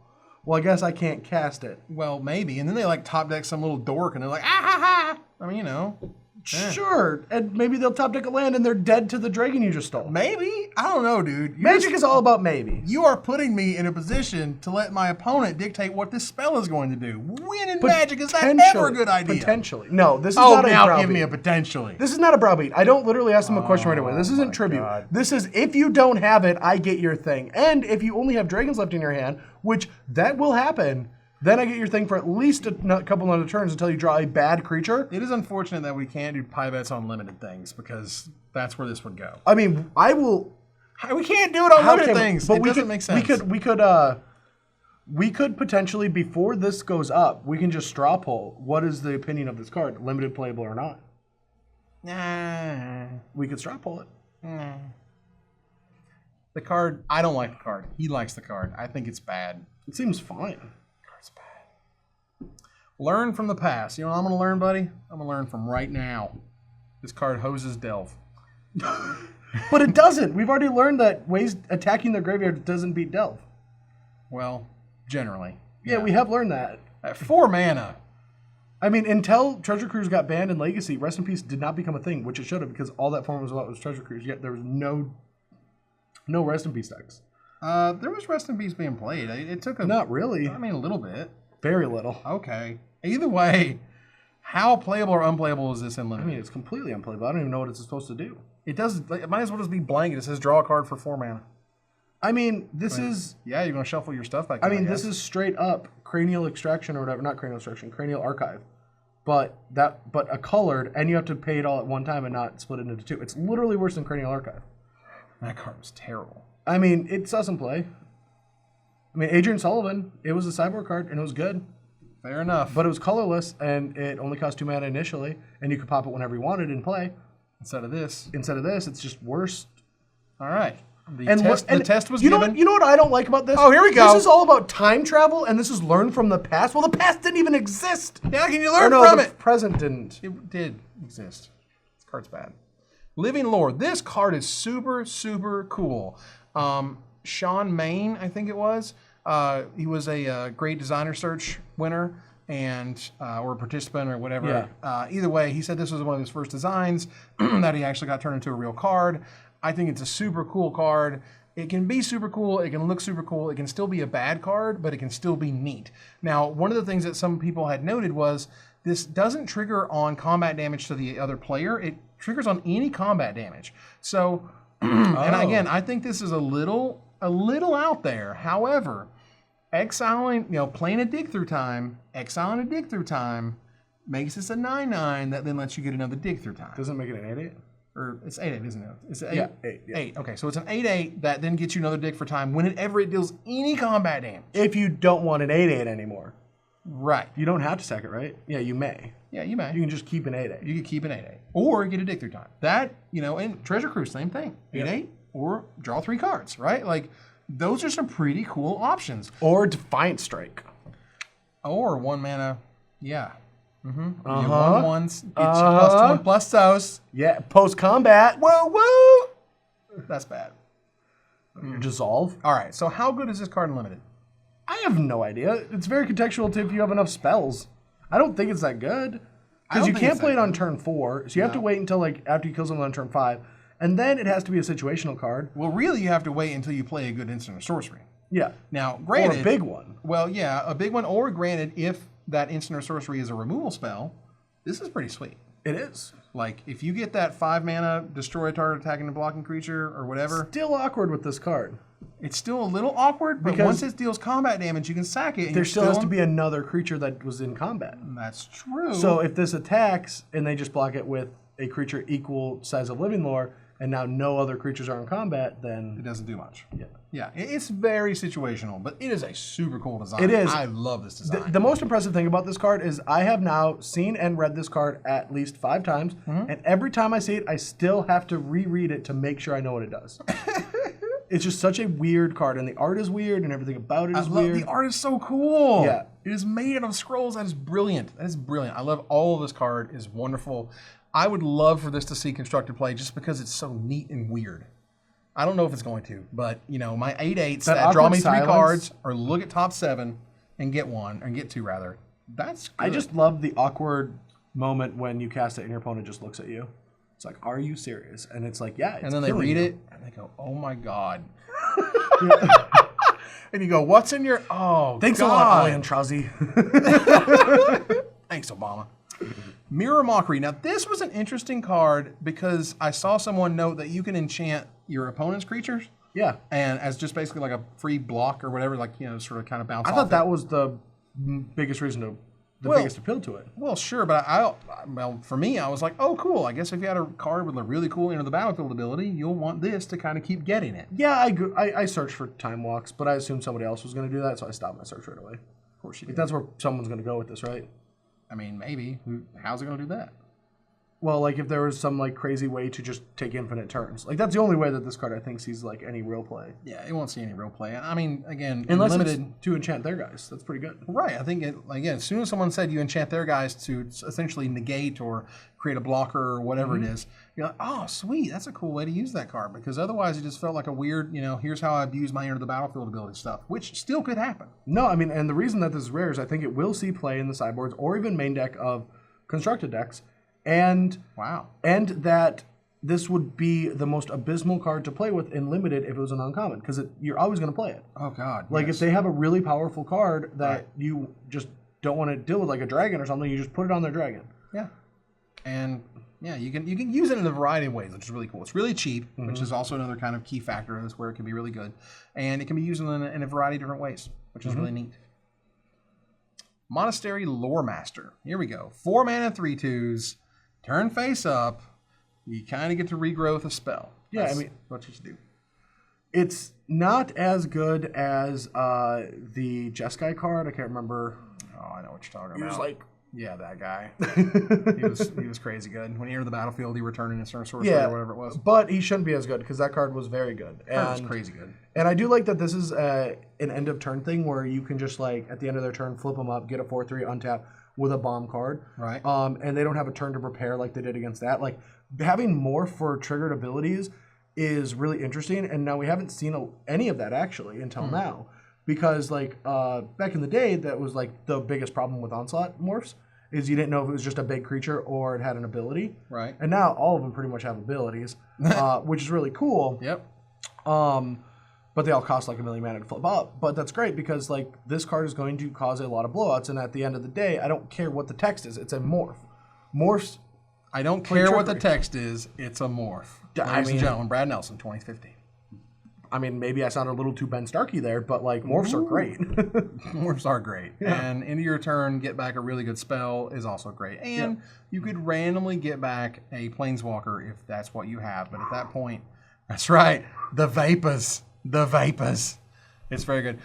well, I guess I can't cast it. Well, maybe. And then they like top deck some little dork, and they're like, ah ha ha. I mean, you know. Sure, and maybe they'll top deck a land and they're dead to the dragon you just stole. Maybe? I don't know, dude. Magic is all about maybe. You are putting me in a position to let my opponent dictate what this spell is going to do. When in Magic is that ever a good idea? Potentially. No, this is not a browbeat. Give me a potentially. This is not a browbeat. I don't literally ask them a question right away. This isn't tribute. God. This is, if you don't have it, I get your thing. And if you only have dragons left in your hand, which that will happen, then I get your thing for at least a couple other turns until you draw a bad creature. It is unfortunate that we can't do pie bets on limited things, because that's where this would go. I mean, I will... We can't do it on limited things. But it doesn't make sense. We could potentially, before this goes up, we can just straw poll. What is the opinion of this card? Limited playable or not? Nah. We could straw poll it. Nah. The card, I don't like the card. He likes the card. I think it's bad. It seems fine. Learn from the past. You know what I'm going to learn, buddy? I'm going to learn from right now. This card hoses Delve. But it doesn't. We've already learned that ways attacking their graveyard doesn't beat Delve. Well, generally. Yeah, we have learned that. At 4 mana. I mean, until Treasure Cruise got banned in Legacy, Rest in Peace did not become a thing, which it should have, because all that form was about was Treasure Cruise, yet there was no Rest in Peace decks. There was Rest in Peace being played. It took a... Not really. I mean, a little bit. Very little. Okay. Either way, how playable or unplayable is this in Limited? I mean, it's completely unplayable. I don't even know what it's supposed to do. It does. It might as well just be blanket. It says draw a card for 4 mana. I mean, this is... Yeah, you're going to shuffle your stuff back. I mean, this is straight up Cranial Extraction or whatever. Not Cranial Extraction, Cranial Archive. But a colored, and you have to pay it all at one time and not split it into 2. It's literally worse than Cranial Archive. That card was terrible. I mean, it saw some play. I mean, Adrian Sullivan, it was a sideboard card, and it was good. Fair enough. But it was colorless, and it only cost 2 mana initially, and you could pop it whenever you wanted in play. Instead of this, it's just worse. All right. The test was given. You know what I don't like about this? Oh, here we go. This is all about time travel, and this is learn from the past. Well, the past didn't even exist. Yeah, can you learn from it? The present didn't. It did exist. This card's bad. Living Lore. This card is super, super cool. Sean Main, I think it was. He was a great designer search winner and or a participant or whatever. Yeah. Either way, he said this was one of his first designs that he actually got turned into a real card. I think it's a super cool card. It can be super cool. It can look super cool. It can still be a bad card, but it can still be neat. Now, one of the things that some people had noted was this doesn't trigger on combat damage to the other player. It triggers on any combat damage. So, and again, I think this is a little out there. However, exiling, playing a dig through time, exiling a dig through time makes this a 9/9 that then lets you get another dig through time. Doesn't make it an 8/8? Or it's 8/8, isn't it? It's 8. Yeah, 8. Yeah. 8. Okay, so it's an 8/8 that then gets you another dig for time whenever it deals any combat damage. If you don't want an 8/8 anymore. Right. You don't have to sack it, right? Yeah, you may. Yeah, you may. You can just keep an 8/8. You can keep an 8/8. Or get a dig through time. That, and Treasure Cruise, same thing. 8/8 or draw 3 cards, right? Like, those are some pretty cool options. Or Defiant Strike. Or 1 mana, yeah. Mm-hmm. Uh-huh. 1/1s, get you +1 those. Yeah, post-combat. Whoa, whoa! That's bad. Dissolve. All right, so how good is this card in Limited? I have no idea. It's very contextual to if you have enough spells. I don't think it's that good. Because you can't play it on turn 4, so you have to wait until after you kill someone on turn 5. And then it has to be a situational card. Well, really, you have to wait until you play a good instant or sorcery. Yeah. Now, granted... Or a big one. Well, yeah, a big one. Or granted, if that instant or sorcery is a removal spell, this is pretty sweet. It is. Like, if you get that 5 mana, destroy a target attacking a blocking creature or whatever... Still awkward with this card. It's still a little awkward, but once it deals combat damage, you can sack it. And there still has to be another creature that was in combat. That's true. So if this attacks, and they just block it with a creature equal size of Living Lore, and now no other creatures are in combat, then... It doesn't do much. Yeah. Yeah, it's very situational, but it is a super cool design. It is. I love this design. The most impressive thing about this card is I have now seen and read this card at least 5 times, and every time I see it, I still have to reread it to make sure I know what it does. It's just such a weird card, and the art is weird, and everything about it is weird. The art is so cool. Yeah. It is made out of scrolls. That is brilliant. That is brilliant. I love all of this card. It's wonderful. I would love for this to see constructed play just because it's so neat and weird. I don't know if it's going to, but my 8/8s that draw me 3 cards or look at top 7 and get 1, and get 2 rather. That's good. I just love the awkward moment when you cast it and your opponent just looks at you. It's like, are you serious? And it's like, yeah. It's and then they read you. it and they go, oh my God. And you go, what's in your, oh, thanks God. a lot, Aliantrazi. Thanks, Obama. Mirror Mockery. Now, this was an interesting card because I saw someone note that you can enchant your opponent's creatures. Yeah. And as just basically like a free block or whatever, like, sort of kind of bounce off. I thought that was the biggest reason to, biggest appeal to it. Well, sure, but well, for me, I was like, oh, cool. I guess if you had a card with a really cool Enter the Battlefield ability, you'll want this to kind of keep getting it. Yeah, I searched for Time Walks, but I assumed somebody else was going to do that, so I stopped my search right away. Of course you did. That's where someone's going to go with this, right? I mean, maybe. How's it going to do that? Well, like if there was some like crazy way to just take infinite turns. Like that's the only way that this card I think sees like any real play. Yeah, it won't see any real play. I mean, again, unless limited it's to enchant their guys. That's pretty good. Right. I think again, as soon as someone said you enchant their guys to essentially negate or create a blocker or whatever it is, you're like, oh, sweet, that's a cool way to use that card, because otherwise it just felt like a weird, here's how I abuse my Enter the Battlefield ability stuff, which still could happen. No, I mean, and the reason that this is rare is I think it will see play in the sideboards or even main deck of constructed decks. And that this would be the most abysmal card to play with in limited if it was an uncommon, because you're always going to play it. Oh God! Like if they have a really powerful card that you just don't want to deal with, like a dragon or something, you just put it on their dragon. Yeah, and you can use it in a variety of ways, which is really cool. It's really cheap, which is also another kind of key factor of this, where it can be really good, and it can be used in a variety of different ways, which is really neat. Monastery Lore Master. Here we go. 4 mana, 3/2s. Turn face up, you kind of get to regrowth a spell. Yeah, That's what you should do. It's not as good as the Jeskai card. I can't remember. Oh, I know what you're talking about. He was like, yeah, that guy. he was crazy good. When he entered the battlefield, he returned in a sorcery or whatever it was. But he shouldn't be as good because that card was very good. That was crazy good. And I do like that this is an end of turn thing where you can just like at the end of their turn flip them up, get a 4/3 untap with a bomb card. Right. And they don't have a turn to prepare like they did against that. Like having more for triggered abilities is really interesting. And now we haven't seen any of that actually until now. Because like back in the day, that was like the biggest problem with Onslaught morphs is you didn't know if it was just a big creature or it had an ability. Right. And now all of them pretty much have abilities, which is really cool. Yep. But they all cost like 1 million mana to flip up. But that's great because like this card is going to cause a lot of blowouts. And at the end of the day, I don't care what the text is. It's a morph. Morphs. I don't care what the text is. It's a morph. Ladies and gentlemen, Brad Nelson, 2015. I mean, maybe I sounded a little too Ben Starkey there, but like morphs are great. Morphs are great. Yeah. And into your turn, get back a really good spell is also great. And you could randomly get back a Planeswalker if that's what you have. But at that point, that's right, the Vapors. The Vapors. It's very good.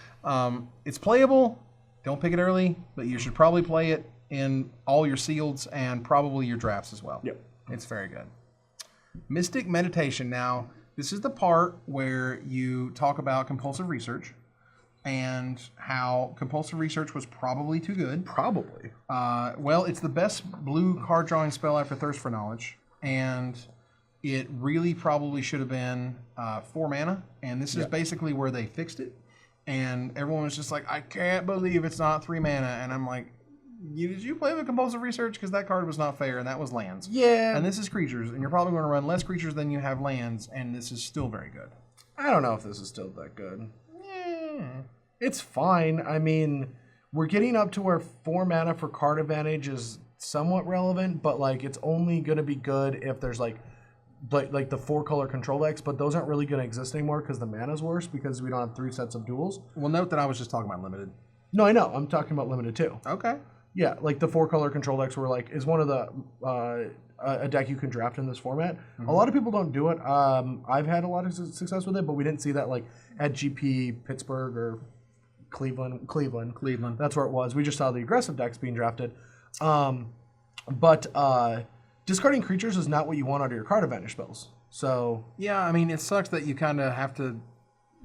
It's playable. Don't pick it early, but you should probably play it in all your sealeds and probably your drafts as well. Yep. It's very good. Mystic Meditation. Now, this is the part where you talk about compulsive research and how compulsive research was probably too good. Probably. Well, it's the best blue card drawing spell after Thirst for Knowledge, and it really probably should have been 4 mana, and this is basically where they fixed it. And everyone was just like, I can't believe it's not 3 mana. And I'm like, did you play with compulsive research? Because that card was not fair, and that was lands. Yeah. And this is creatures, and you're probably going to run less creatures than you have lands, and this is still very good. I don't know if this is still that good. Yeah. It's fine. I mean, we're getting up to where 4 mana for card advantage is somewhat relevant, but like it's only going to be good if there's like the 4-color control decks, but those aren't really going to exist anymore because the mana's worse because we don't have 3 sets of duels. Well, note that I was just talking about limited. No, I know. I'm talking about limited too. Okay. Yeah, like the 4-color control decks were like is one of the a deck you can draft in this format. A lot of people don't do it. I've had a lot of success with it, but we didn't see that like at GP Pittsburgh or Cleveland. That's where it was. We just saw the aggressive decks being drafted. But discarding creatures is not what you want out of your card advantage spells. So yeah, I mean, it sucks that you kind of have to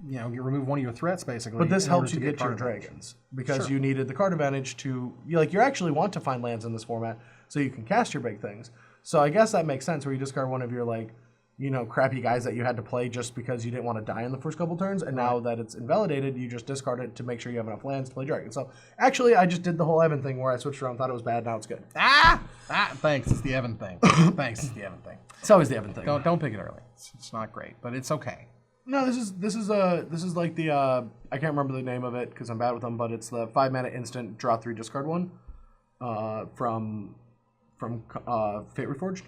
you know, you remove one of your threats basically. But this in order helps you get your card advantage. dragons because you needed the card advantage to you actually want to find lands in this format so you can cast your big things. So I guess that makes sense where you discard one of your like, you know, crappy guys that you had to play just because you didn't want to die in the first couple turns, and now that it's invalidated, you just discard it to make sure you have enough lands to play dragons. So actually, I just did the whole Evan thing where I switched around, thought it was bad, now it's good. Thanks. It's the Evan thing. Thanks. It's the Evan thing. It's always the Evan thing. Don't pick it early. It's not great, but it's okay. No, this is like the I can't remember the name of it because I'm bad with them, but it's the 5-mana instant draw 3 discard one, from Fate Reforged.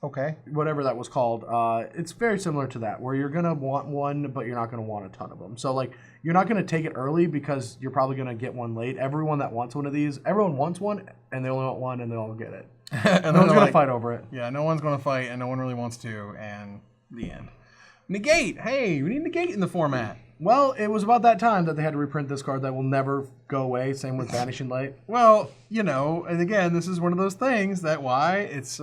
Okay. Whatever that was called. It's very similar to that, where you're gonna want one, but you're not gonna want a ton of them. So like you're not gonna take it early because you're probably gonna get one late. Everyone that wants one of these, everyone wants one, and they only want one, and they all get it. And no one's gonna fight over it. Yeah, no one's gonna fight, and no one really wants to, and the end. Negate. Hey, we need negate in the format. Well, it was about that time that they had to reprint this card that will never go away. Same with Vanishing Light. Well, you know, and again, this is one of those things that why it's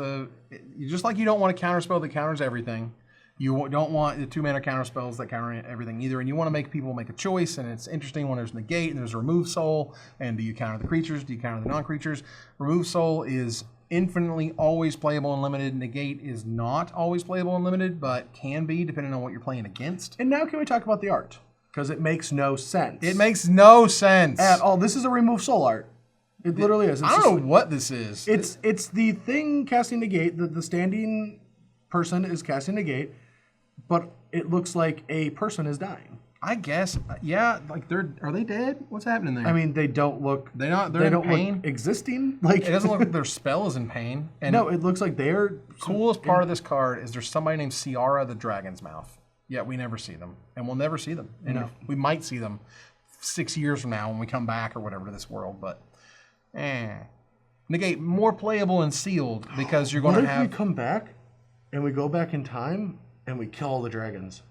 just like you don't want a counterspell that counters everything. You don't want the 2-mana counterspells that counter everything either, and you want to make people make a choice. And it's interesting when there's negate and there's remove soul, and do you counter the creatures? Do you counter the non-creatures? Remove soul is infinitely always playable and limited. Negate is not always playable and limited, but can be depending on what you're playing against. And now can we talk about the art? Because it makes no sense. It makes no sense at all. This is a remove soul art. It literally is. I don't know what this is. It's the thing casting negate. The standing person is casting negate, but it looks like a person is dying. I guess, yeah. Like are they dead? What's happening there? I mean, they don't look. They don't in pain. Look existing. Like it doesn't look like their spell is in pain. And no, it looks like they're. Coolest part of this card is there's somebody named Ciara the Dragon's Mouth. Yet we never see them, and we'll never see them. And we might see them 6 years from now when we come back or whatever to this world. But negate more playable and sealed because you're going to have. What if we come back and we go back in time and we kill all the dragons?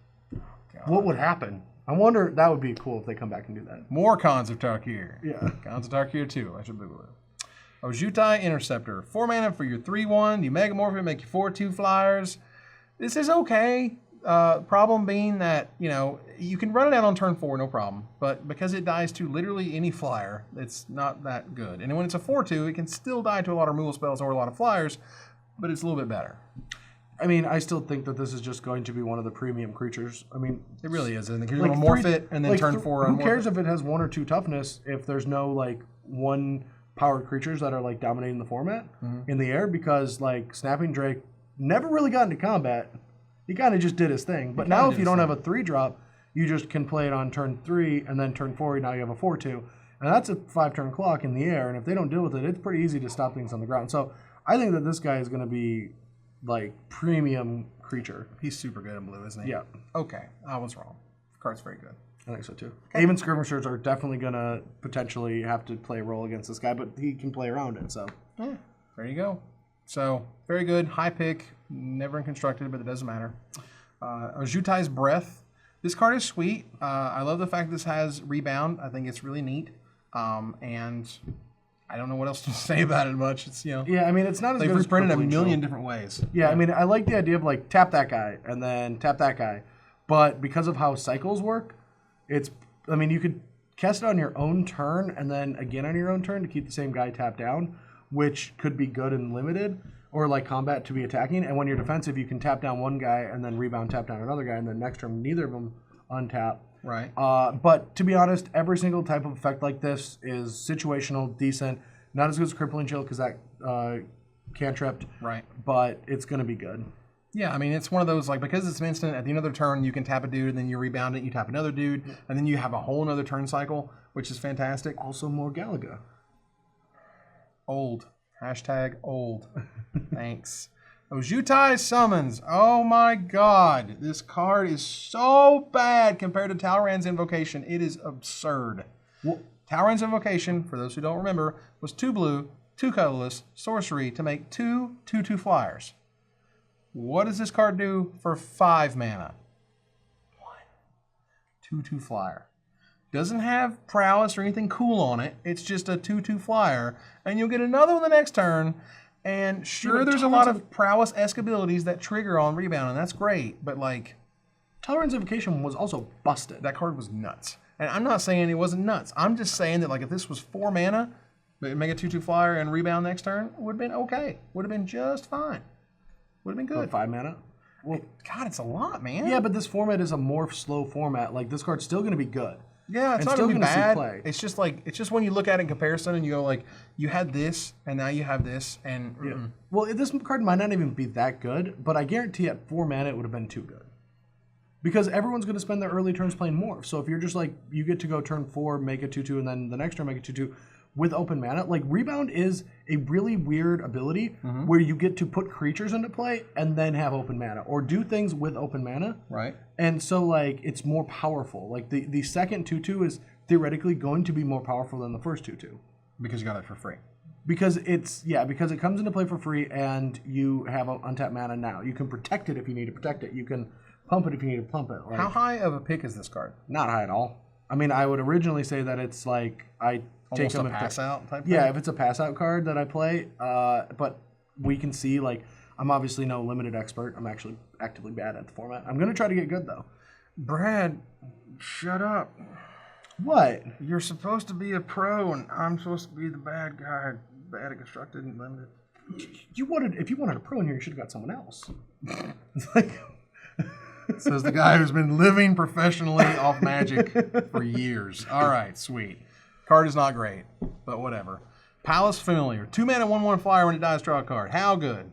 What would happen? I wonder. That would be cool if they come back and do that. More Cons of Tarkir. Yeah. Cons of Tarkir 2. I should Google it. Ojutai Interceptor. 4 mana for your 3/1. You Megamorph it, make you 4/2 flyers. This is okay. Problem being that, you know, you can run it out on turn 4, no problem. But because it dies to literally any flyer, it's not that good. And when it's a 4/2, it can still die to a lot of removal spells or a lot of flyers, but it's a little bit better. I mean, I still think that this is just going to be one of the premium creatures. I mean, it really is. I think you're going to morph it and then turn 4 on. Who cares if it has 1 or 2 toughness if there's no like 1 powered creatures that are like dominating the format in the air? Because like Snapping Drake never really got into combat. He kind of just did his thing. But now if you don't have a 3-drop, you just can play it on turn 3 and then turn 4. Now you have a 4/2, and that's a 5-turn clock in the air. And if they don't deal with it, it's pretty easy to stop things on the ground. So I think that this guy is going to be like premium creature. He's super good in blue, isn't he? Yeah. Okay, I was wrong. The card's very good. I think so too. Even skirmishers are definitely going to potentially have to play a role against this guy, but he can play around it. So yeah, there you go. So very good, high pick, never in constructed, but it doesn't matter. Ojutai's Breath. This card is sweet. I love the fact this has rebound. I think it's really neat. And I don't know what else to say about it much. It's, you know. Yeah, I mean, it's not as good as they've reprinted a million different ways. Yeah, I mean, I like the idea of like tap that guy and then tap that guy. But because of how cycles work, I mean, you could cast it on your own turn and then again on your own turn to keep the same guy tapped down, which could be good and limited, or like combat to be attacking. And when you're defensive, you can tap down one guy and then rebound tap down another guy, and then next turn neither of them untap. Right. But to be honest, every single type of effect like this is situational, decent. Not as good as Crippling Chill because that cantripped. Right. But it's going to be good. Yeah, I mean, it's one of those, like, because it's instant, at the end of the turn, you can tap a dude, and then you rebound it, you tap another dude, and then you have a whole another turn cycle, which is fantastic. Also more Galaga. Old. Hashtag old. Thanks. Ojutai Summons. Oh my god. This card is so bad compared to Talrand's Invocation. It is absurd. Talrand's Invocation, for those who don't remember, was 2 blue, 2 colorless, sorcery to make 2 2/2 flyers. What does this card do for 5 mana? 1 2/2 flyer. Doesn't have prowess or anything cool on it. It's just a 2/2 flyer. And you'll get another one the next turn. And sure, there's a lot of prowess-esque abilities that trigger on rebound, and that's great. But, like, Tolerance Invocation was also busted. That card was nuts. And I'm not saying it wasn't nuts. I'm just saying that like if this was 4 mana, make a 2/2 flyer and rebound next turn, it would have been okay. Would have been just fine. Would have been good. 5 mana? Well, God, it's a lot, man. Yeah, but this format is a morph slow format. Like this card's still going to be good. Yeah, it's and not still going to be see bad. play. It's just when you look at it in comparison and you go like, you had this and now you have this and. Yeah. Well, this card might not even be that good, but I guarantee at 4 mana it would have been too good. Because everyone's going to spend their early turns playing morph. So if you're just like, you get to go turn 4, make a 2/2, and then the next turn make a 2/2 with open mana, like Rebound is a really weird ability where you get to put creatures into play and then have open mana or do things with open mana. Right. And so like it's more powerful. Like the second 2/2 is theoretically going to be more powerful than the first 2/2. Because you got it for free. Because because it comes into play for free and you have untapped mana now. You can protect it if you need to protect it. You can pump it if you need to pump it. Like, How high of a pick is this card? not high at all. I mean, I would originally say that it's like I take Almost them a pass out type Yeah, thing? if it's a pass out card that I play, but we can see like I'm obviously no limited expert. I'm actually actively bad at the format. I'm gonna try to get good though. Brad, shut up. What? You're supposed to be a pro and I'm supposed to be the bad guy. Bad at constructed and limited. If you wanted a pro in here, you should have got someone else. It's like. Says the guy who's been living professionally off Magic for years. All right, sweet. Card is not great, but whatever. Palace Familiar. 2 mana, 1/1 flyer. When it dies, draw a card. How good?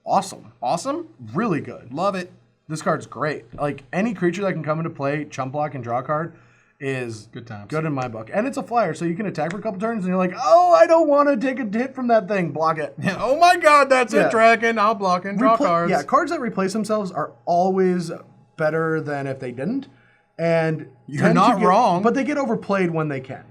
Awesome. Awesome? Really good. Love it. This card's great. Like any creature that can come into play, chump block, and draw a card is Good times. Good in my book. And it's a flyer, so you can attack for a couple turns and you're like, oh, I don't want to take a hit from that thing. Block it. Yeah. Oh my God, that's Yeah. it, Dragon. I'll block and draw cards. Yeah, cards that replace themselves are always better than if they didn't. And You're tend to not wrong. But they get overplayed when they can.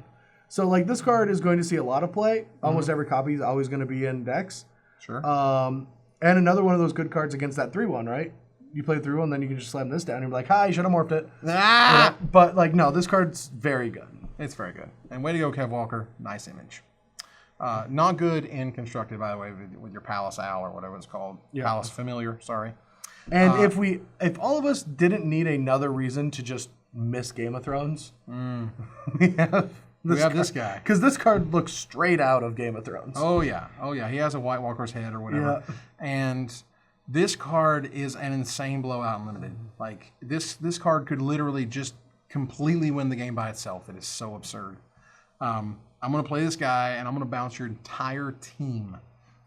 So like this card is going to see a lot of play. Almost every copy is always going to be in decks. Sure. And another one of those good cards against that 3/1, right? You play 3/1, then you can just slam this down and you're like, hi, you should have morphed it. Ah! But like, no, this card's very good. It's very good. And way to go, Kev Walker. Nice image. Not good in constructed, by the way, with your Palace Owl or whatever it's called. Yeah. Palace Familiar, sorry. And if all of us didn't need another reason to just miss Game of Thrones, we have this guy. Because this card looks straight out of Game of Thrones. Oh, yeah. Oh, yeah. He has a White Walker's head or whatever. Yeah. And this card is an insane blowout in limited. Like, this card could literally just completely win the game by itself. It is so absurd. I'm going to play this guy, and I'm going to bounce your entire team.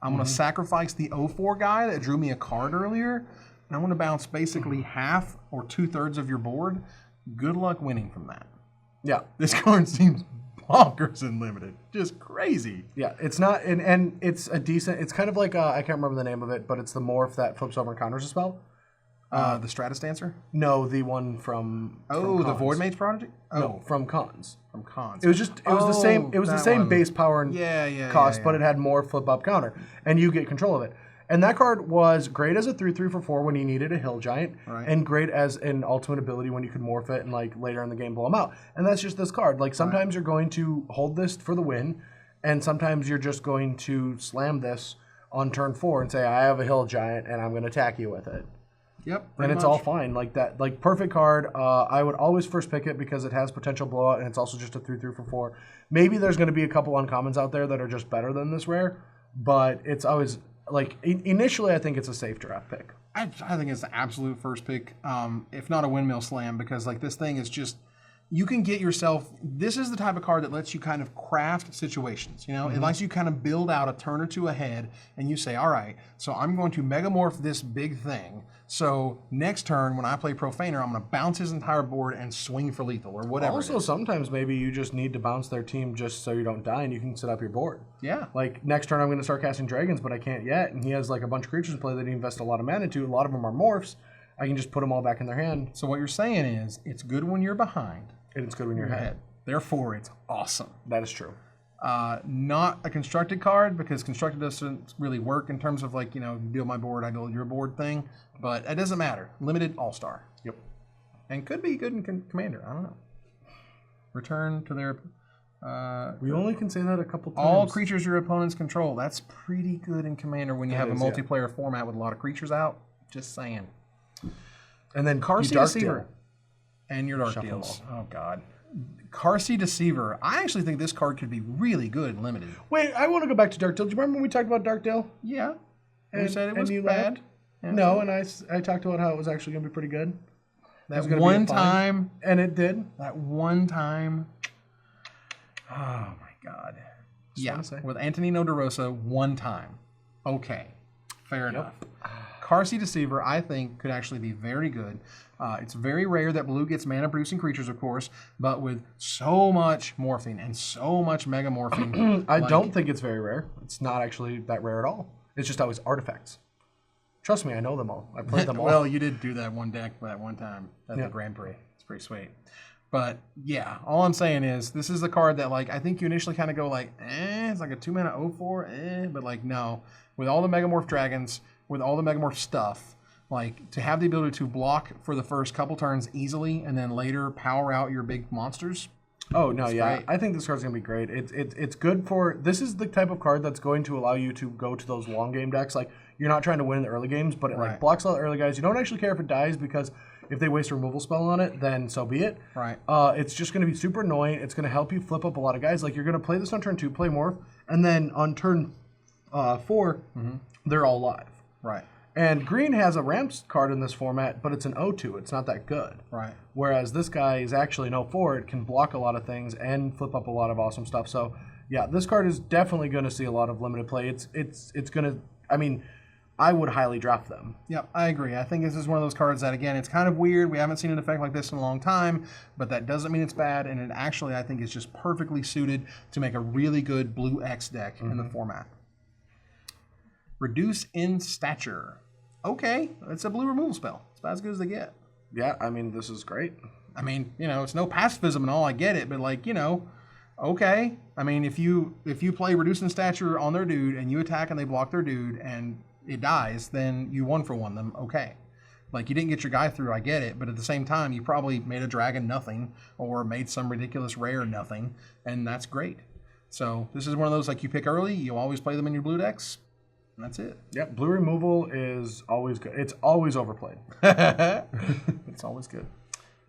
I'm going to sacrifice the 0-4 guy that drew me a card earlier, and I'm going to bounce basically half or 2/3 of your board. Good luck winning from that. Yeah. This card seems bonkers in limited. Just crazy. Yeah, it's not, and it's a decent, it's kind of like, I can't remember the name of it, but it's the morph that flips over and counters a spell. The Stratus Dancer? No, the one from the Cons. Void Mage Prodigy? Oh, No, from Cons. from Cons. It was the same. It was the that same one. base power and cost, but it had more flip up counter, and you get control of it. And that card was great as a 3/3 for 4 when you needed a hill giant, Right. and great as an ultimate ability when you could morph it and like later in the game blow them out. And that's just this card. Like sometimes you're going to hold this for the win, and sometimes you're just going to slam this on turn 4 and say, I have a hill giant and I'm going to attack you with it. Yep. And it's all fine like that. Like perfect card. I would always first pick it because it has potential blowout and it's also just a 3/3 for 4. Maybe there's going to be a couple uncommons out there that are just better than this rare, but it's always like initially I think it's a safe draft pick. I think it's the absolute first pick, if not a windmill slam, because like this thing is just, you can get yourself, this is the type of card that lets you kind of craft situations, you know? It lets you kind of build out a turn or two ahead, and you say, all right, so I'm going to megamorph this big thing, so next turn when I play Profaner, I'm going to bounce his entire board and swing for lethal, or whatever. Also, sometimes maybe you just need to bounce their team just so you don't die and you can set up your board. Yeah. Like, next turn I'm going to start casting dragons, but I can't yet, and he has like a bunch of creatures in play that he invests a lot of mana to. A lot of them are morphs. I can just put them all back in their hand. So what you're saying is, it's good when you're behind. And it's good when you're ahead. Therefore, it's awesome. That is true. Not a constructed card, because constructed doesn't really work in terms of like, you know, build my board, I build your board thing. But it doesn't matter. Limited all-star. Yep. And could be good in Commander. I don't know. Return to their... We only can say that a couple times. all creatures your opponents control. That's pretty good in Commander when you have a is, yeah. multiplayer format with a lot of creatures out. Just saying. And then Carsey Dark Deceiver. Deal. And your Dark Deals. Oh, God. Carsey Deceiver. I actually think this card could be really good limited. Wait, I want to go back to Dark Deal. Do you remember when we talked about Dark Deal? Yeah. And you said it was you bad. Yeah. No, and I talked about how it was actually going to be pretty good. That one time. And it did. That one time. Oh, my God. With Antonino De Rosa, one time. Okay. Fair enough. Carsey Deceiver, I think, could actually be very good. It's very rare that blue gets mana-producing creatures, of course, but with so much morphing and so much mega morphing. I don't think it's very rare. It's not actually that rare at all. It's just always artifacts. Trust me, I know them all. I played them all. Well, you did do that one deck that one time at the Grand Prix. It's pretty sweet. But, yeah, all I'm saying is this is the card that, like, I think you initially kind of go like, it's like a 2-mana 0/4, but, like, no. With all the Megamorph dragons, with all the Megamorph stuff, like, to have the ability to block for the first couple turns easily and then later power out your big monsters. Oh, no, yeah. Great. I think this card's going to be great. It's good for... This is the type of card that's going to allow you to go to those long game decks. Like, you're not trying to win in the early games, but it like blocks all the early guys. You don't actually care if it dies because if they waste a removal spell on it, then so be it. Right. It's just going to be super annoying. It's going to help you flip up a lot of guys. Like, you're going to play this on turn 2, play Morph, and then on turn 4, they're all live. Right. And green has a ramps card in this format, but it's an 0/2. It's not that good. Right. Whereas this guy is actually an 0/4. It can block a lot of things and flip up a lot of awesome stuff. So, yeah, this card is definitely going to see a lot of limited play. It's going to... I mean, I would highly draft them. Yep, I agree. I think this is one of those cards that, again, it's kind of weird. We haven't seen an effect like this in a long time, but that doesn't mean it's bad. And it actually, I think, is just perfectly suited to make a really good blue X deck in the format. Reduce in stature. Okay, it's a blue removal spell. It's about as good as they get. Yeah, I mean, this is great. I mean, you know, it's no pacifism and all. I get it, but like, you know, okay. I mean, if you play Reduce in stature on their dude and you attack and they block their dude and it dies, then you 1-for-1 them. Okay, like you didn't get your guy through. I get it, but at the same time, you probably made a dragon nothing or made some ridiculous rare nothing, and that's great. So this is one of those like you pick early. You always play them in your blue decks. And that's it. Yep, blue removal is always good. It's always overplayed. It's always good.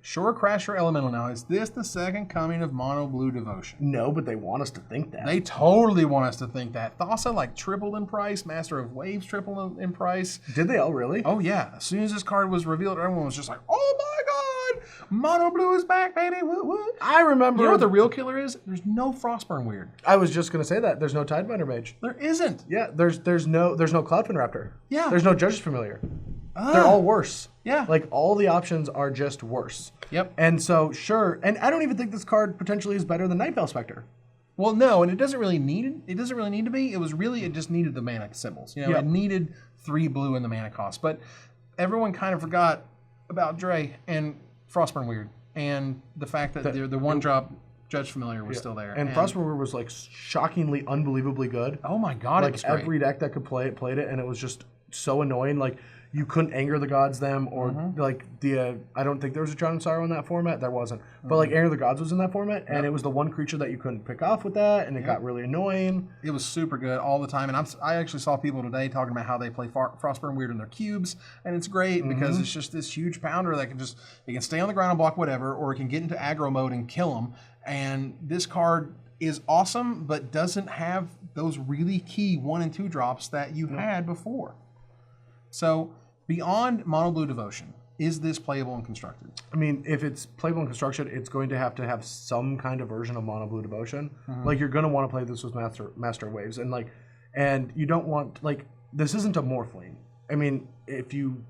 Shore Crasher Elemental now. Is this the second coming of Mono Blue Devotion? No, but they want us to think that. They totally want us to think that. Thassa like tripled in price. Master of Waves tripled in price. Did they all really? Oh, yeah. As soon as this card was revealed, everyone was just like, oh my God, Mono Blue is back, baby. Woo, woo. I remember. You know what the real killer is? There's no Frostburn Weird. I was just going to say that. There's no Tidebinder Mage. There isn't. Yeah, there's no Cloudfin Raptor. Yeah. There's no Judge's Familiar. They're all worse. Yeah. Like, all the options are just worse. Yep. And so, sure, and I don't even think this card potentially is better than Nightveil Spectre. Well, no, and it doesn't really need it. It doesn't really need to be. It just needed the mana symbols. You know, It needed 3 blue in the mana cost. But everyone kind of forgot about Dre and Frostburn Weird and the fact that the one-drop Judge Familiar was still there. And Frostburn Weird was, like, shockingly, unbelievably good. Oh, my God, like, it was great. Every deck that could play it played it, and it was just so annoying. Like, you couldn't Anger the Gods them, or like I don't think there was a Drown in Sorrow in that format. There wasn't, but like Anger the Gods was in that format, and it was the one creature that you couldn't pick off with that, and it got really annoying. It was super good all the time, and I actually saw people today talking about how they play Frostburn Weird in their cubes, and it's great because it's just this huge pounder that it can stay on the ground and block whatever, or it can get into aggro mode and kill them. And this card is awesome, but doesn't have those really key 1 and 2 drops that you had before. So, beyond Mono Blue Devotion, is this playable and constructed? I mean, if it's playable and constructed, it's going to have some kind of version of Mono Blue Devotion. Like, you're going to want to play this with Master of Waves. And you don't want, like, this isn't a Morphling. I mean, if you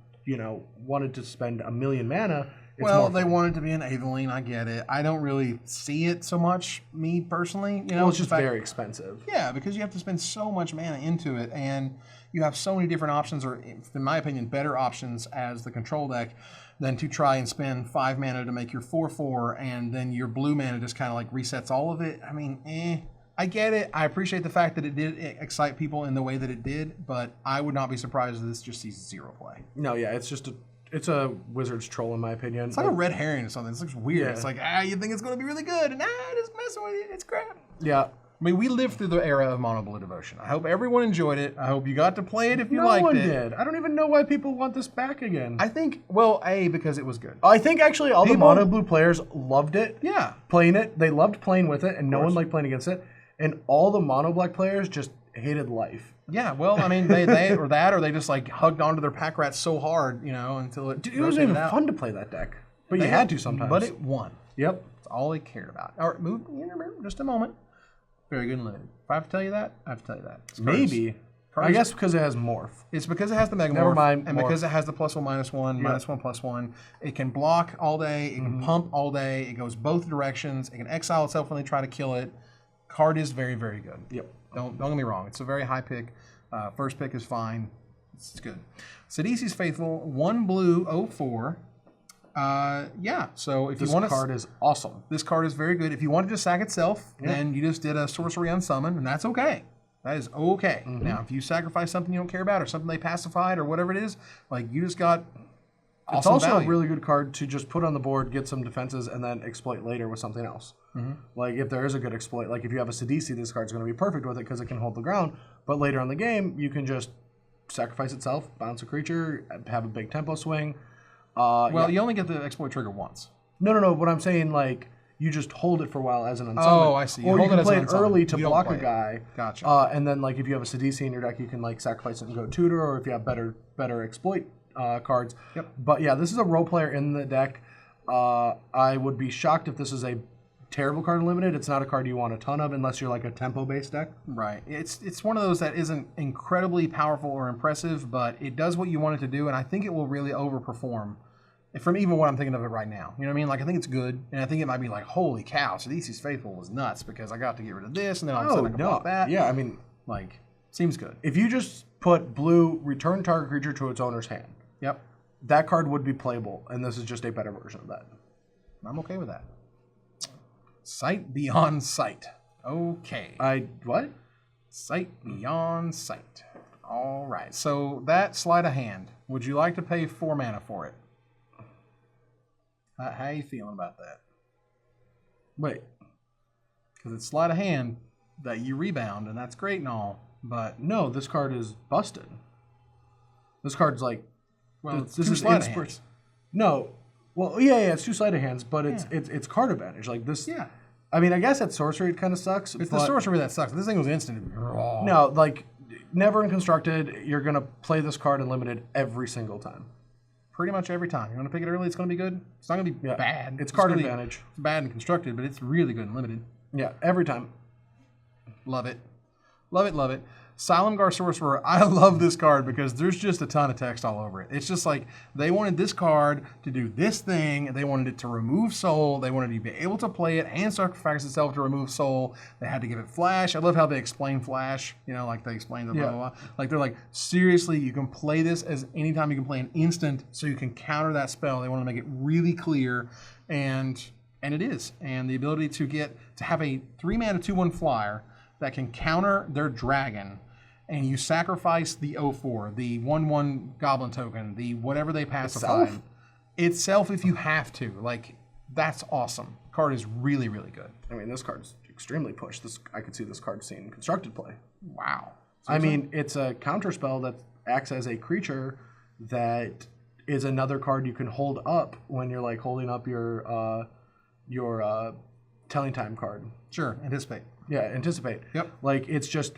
wanted to spend 1 million mana, it's they wanted to be an Aetherling. I get it. I don't really see it so much, me personally. You know, it's just very expensive. Yeah, because you have to spend so much mana into it, and you have so many different options, or in my opinion, better options as the control deck than to try and spend 5 mana to make your 4/4, and then your blue mana just kind of like resets all of it. I mean, I get it. I appreciate the fact that it did excite people in the way that it did, but I would not be surprised if this just sees 0 play. No, yeah, it's a Wizard's troll in my opinion. It's like a red herring or something. It looks weird. Yeah. It's like, you think it's going to be really good, and just messing with it. It's crap. Yeah. I mean, we lived through the era of Mono Blue Devotion. I hope everyone enjoyed it. I hope you got to play it if you liked it. No one did. I don't even know why people want this back again. I think, well, because it was good. I think actually all the Mono Blue players loved it. Yeah. Playing it. They loved playing with it, and no one liked playing against it. And all the Mono Black players just hated life. Yeah, well, I mean, they or that, or they just like hugged onto their pack rats so hard, until it. Dude, it wasn't even fun to play that deck. But you had to sometimes. But it won. Yep. That's all they cared about. All right, move just a moment. Very good and limited. If I have to tell you that, I have to tell you that. Maybe. I guess because it has Morph. It's because it has the Mega Never Morph, mind, and Morph. because it has the +1, -1, -1, +1. It can block all day. It can pump all day. It goes both directions. It can exile itself when they try to kill it. Card is very, very good. Yep. Don't get me wrong. It's a very high pick. First pick is fine. It's good. Sidisi's Faithful, 1 blue, 04. Yeah, so if this you want card is awesome. This card is very good. If you wanted to sack itself, then you just did a sorcery unsummon, and that's okay. That is okay. Now, if you sacrifice something you don't care about, or something they pacified, or whatever it is, like you just got awesome It's also value. a really good card to just put on the board, get some defenses, and then exploit later with something else. Like if there is a good exploit, like if you have a Sidisi, this card's going to be perfect with it because it can hold the ground. But later in the game, you can just sacrifice itself, bounce a creature, have a big tempo swing. Well, you only get the exploit trigger once. No. What I'm saying, like, you just hold it for a while as an unsummon. Oh, I see. Or you can play it unsummon. early to You don't block play a it. guy. Gotcha. And then, like, if you have a Sidisi in your deck, you can, like, sacrifice it and go tutor, or if you have better exploit cards. Yep. But, yeah, this is a role player in the deck. I would be shocked if this is a terrible card in Limited. It's not a card you want a ton of unless you're, like, a tempo-based deck. Right. It's one of those that isn't incredibly powerful or impressive, but it does what you want it to do, and I think it will really overperform from even what I'm thinking of it right now. You know what I mean? Like, I think it's good, and I think it might be like, holy cow, Sidisi's Faithful was nuts because I got to get rid of this, and then all of a sudden I can block that. Yeah, I mean, like, seems good. if you just put blue, return target creature to its owner's hand, Yep. that card would be playable, and this is just a better version of that. I'm okay with that. Sight Beyond Sight. Okay. What? Sight Beyond Sight. All right. So that sleight of hand, would you like to pay 4 mana for it? How you feeling about that? Wait. Because it's sleight of hand that you rebound, and that's great and all, but No, this card is busted. This card's like, well, this it's two is sleight of inspir- hands. No, well, yeah, it's 2 sleight of hands, but it's card advantage. Like this. Yeah. I mean, I guess at sorcery it kind of sucks. It's the sorcery that sucks. This thing was instant. No, like never in constructed, you're gonna play this card in limited every single time. Pretty much every time. You want to pick it early, it's going to be good. It's not going to be bad. It's card gonna be- advantage. It's bad and constructed, but it's really good and limited. Yeah, every time. Love it. Love it, love it. Silumgar Sorcerer, I love this card because there's just a ton of text all over it. It's just like they wanted this card to do this thing. They wanted it to remove soul. They wanted you to be able to play it, hand sacrifice itself to remove soul. They had to give it flash. I love how they explain flash, like they explain the blah, blah, blah. Like they're like, seriously, you can play this as anytime you can play an instant so you can counter that spell. They want to make it really clear, and it is. And the ability to have a 3-mana 2/1 flyer that can counter their dragon, and you sacrifice the 04, the 1/1 goblin token, the whatever they pacified. Itself if you have to. Like, that's awesome. Card is really, really good. I mean, this card's extremely pushed. I could see this card seeing constructed play. Wow. I mean, it's a counter spell that acts as a creature that is another card you can hold up when you're like holding up your telling time card. Sure, anticipate. Yeah, anticipate. Yep. Like, it's just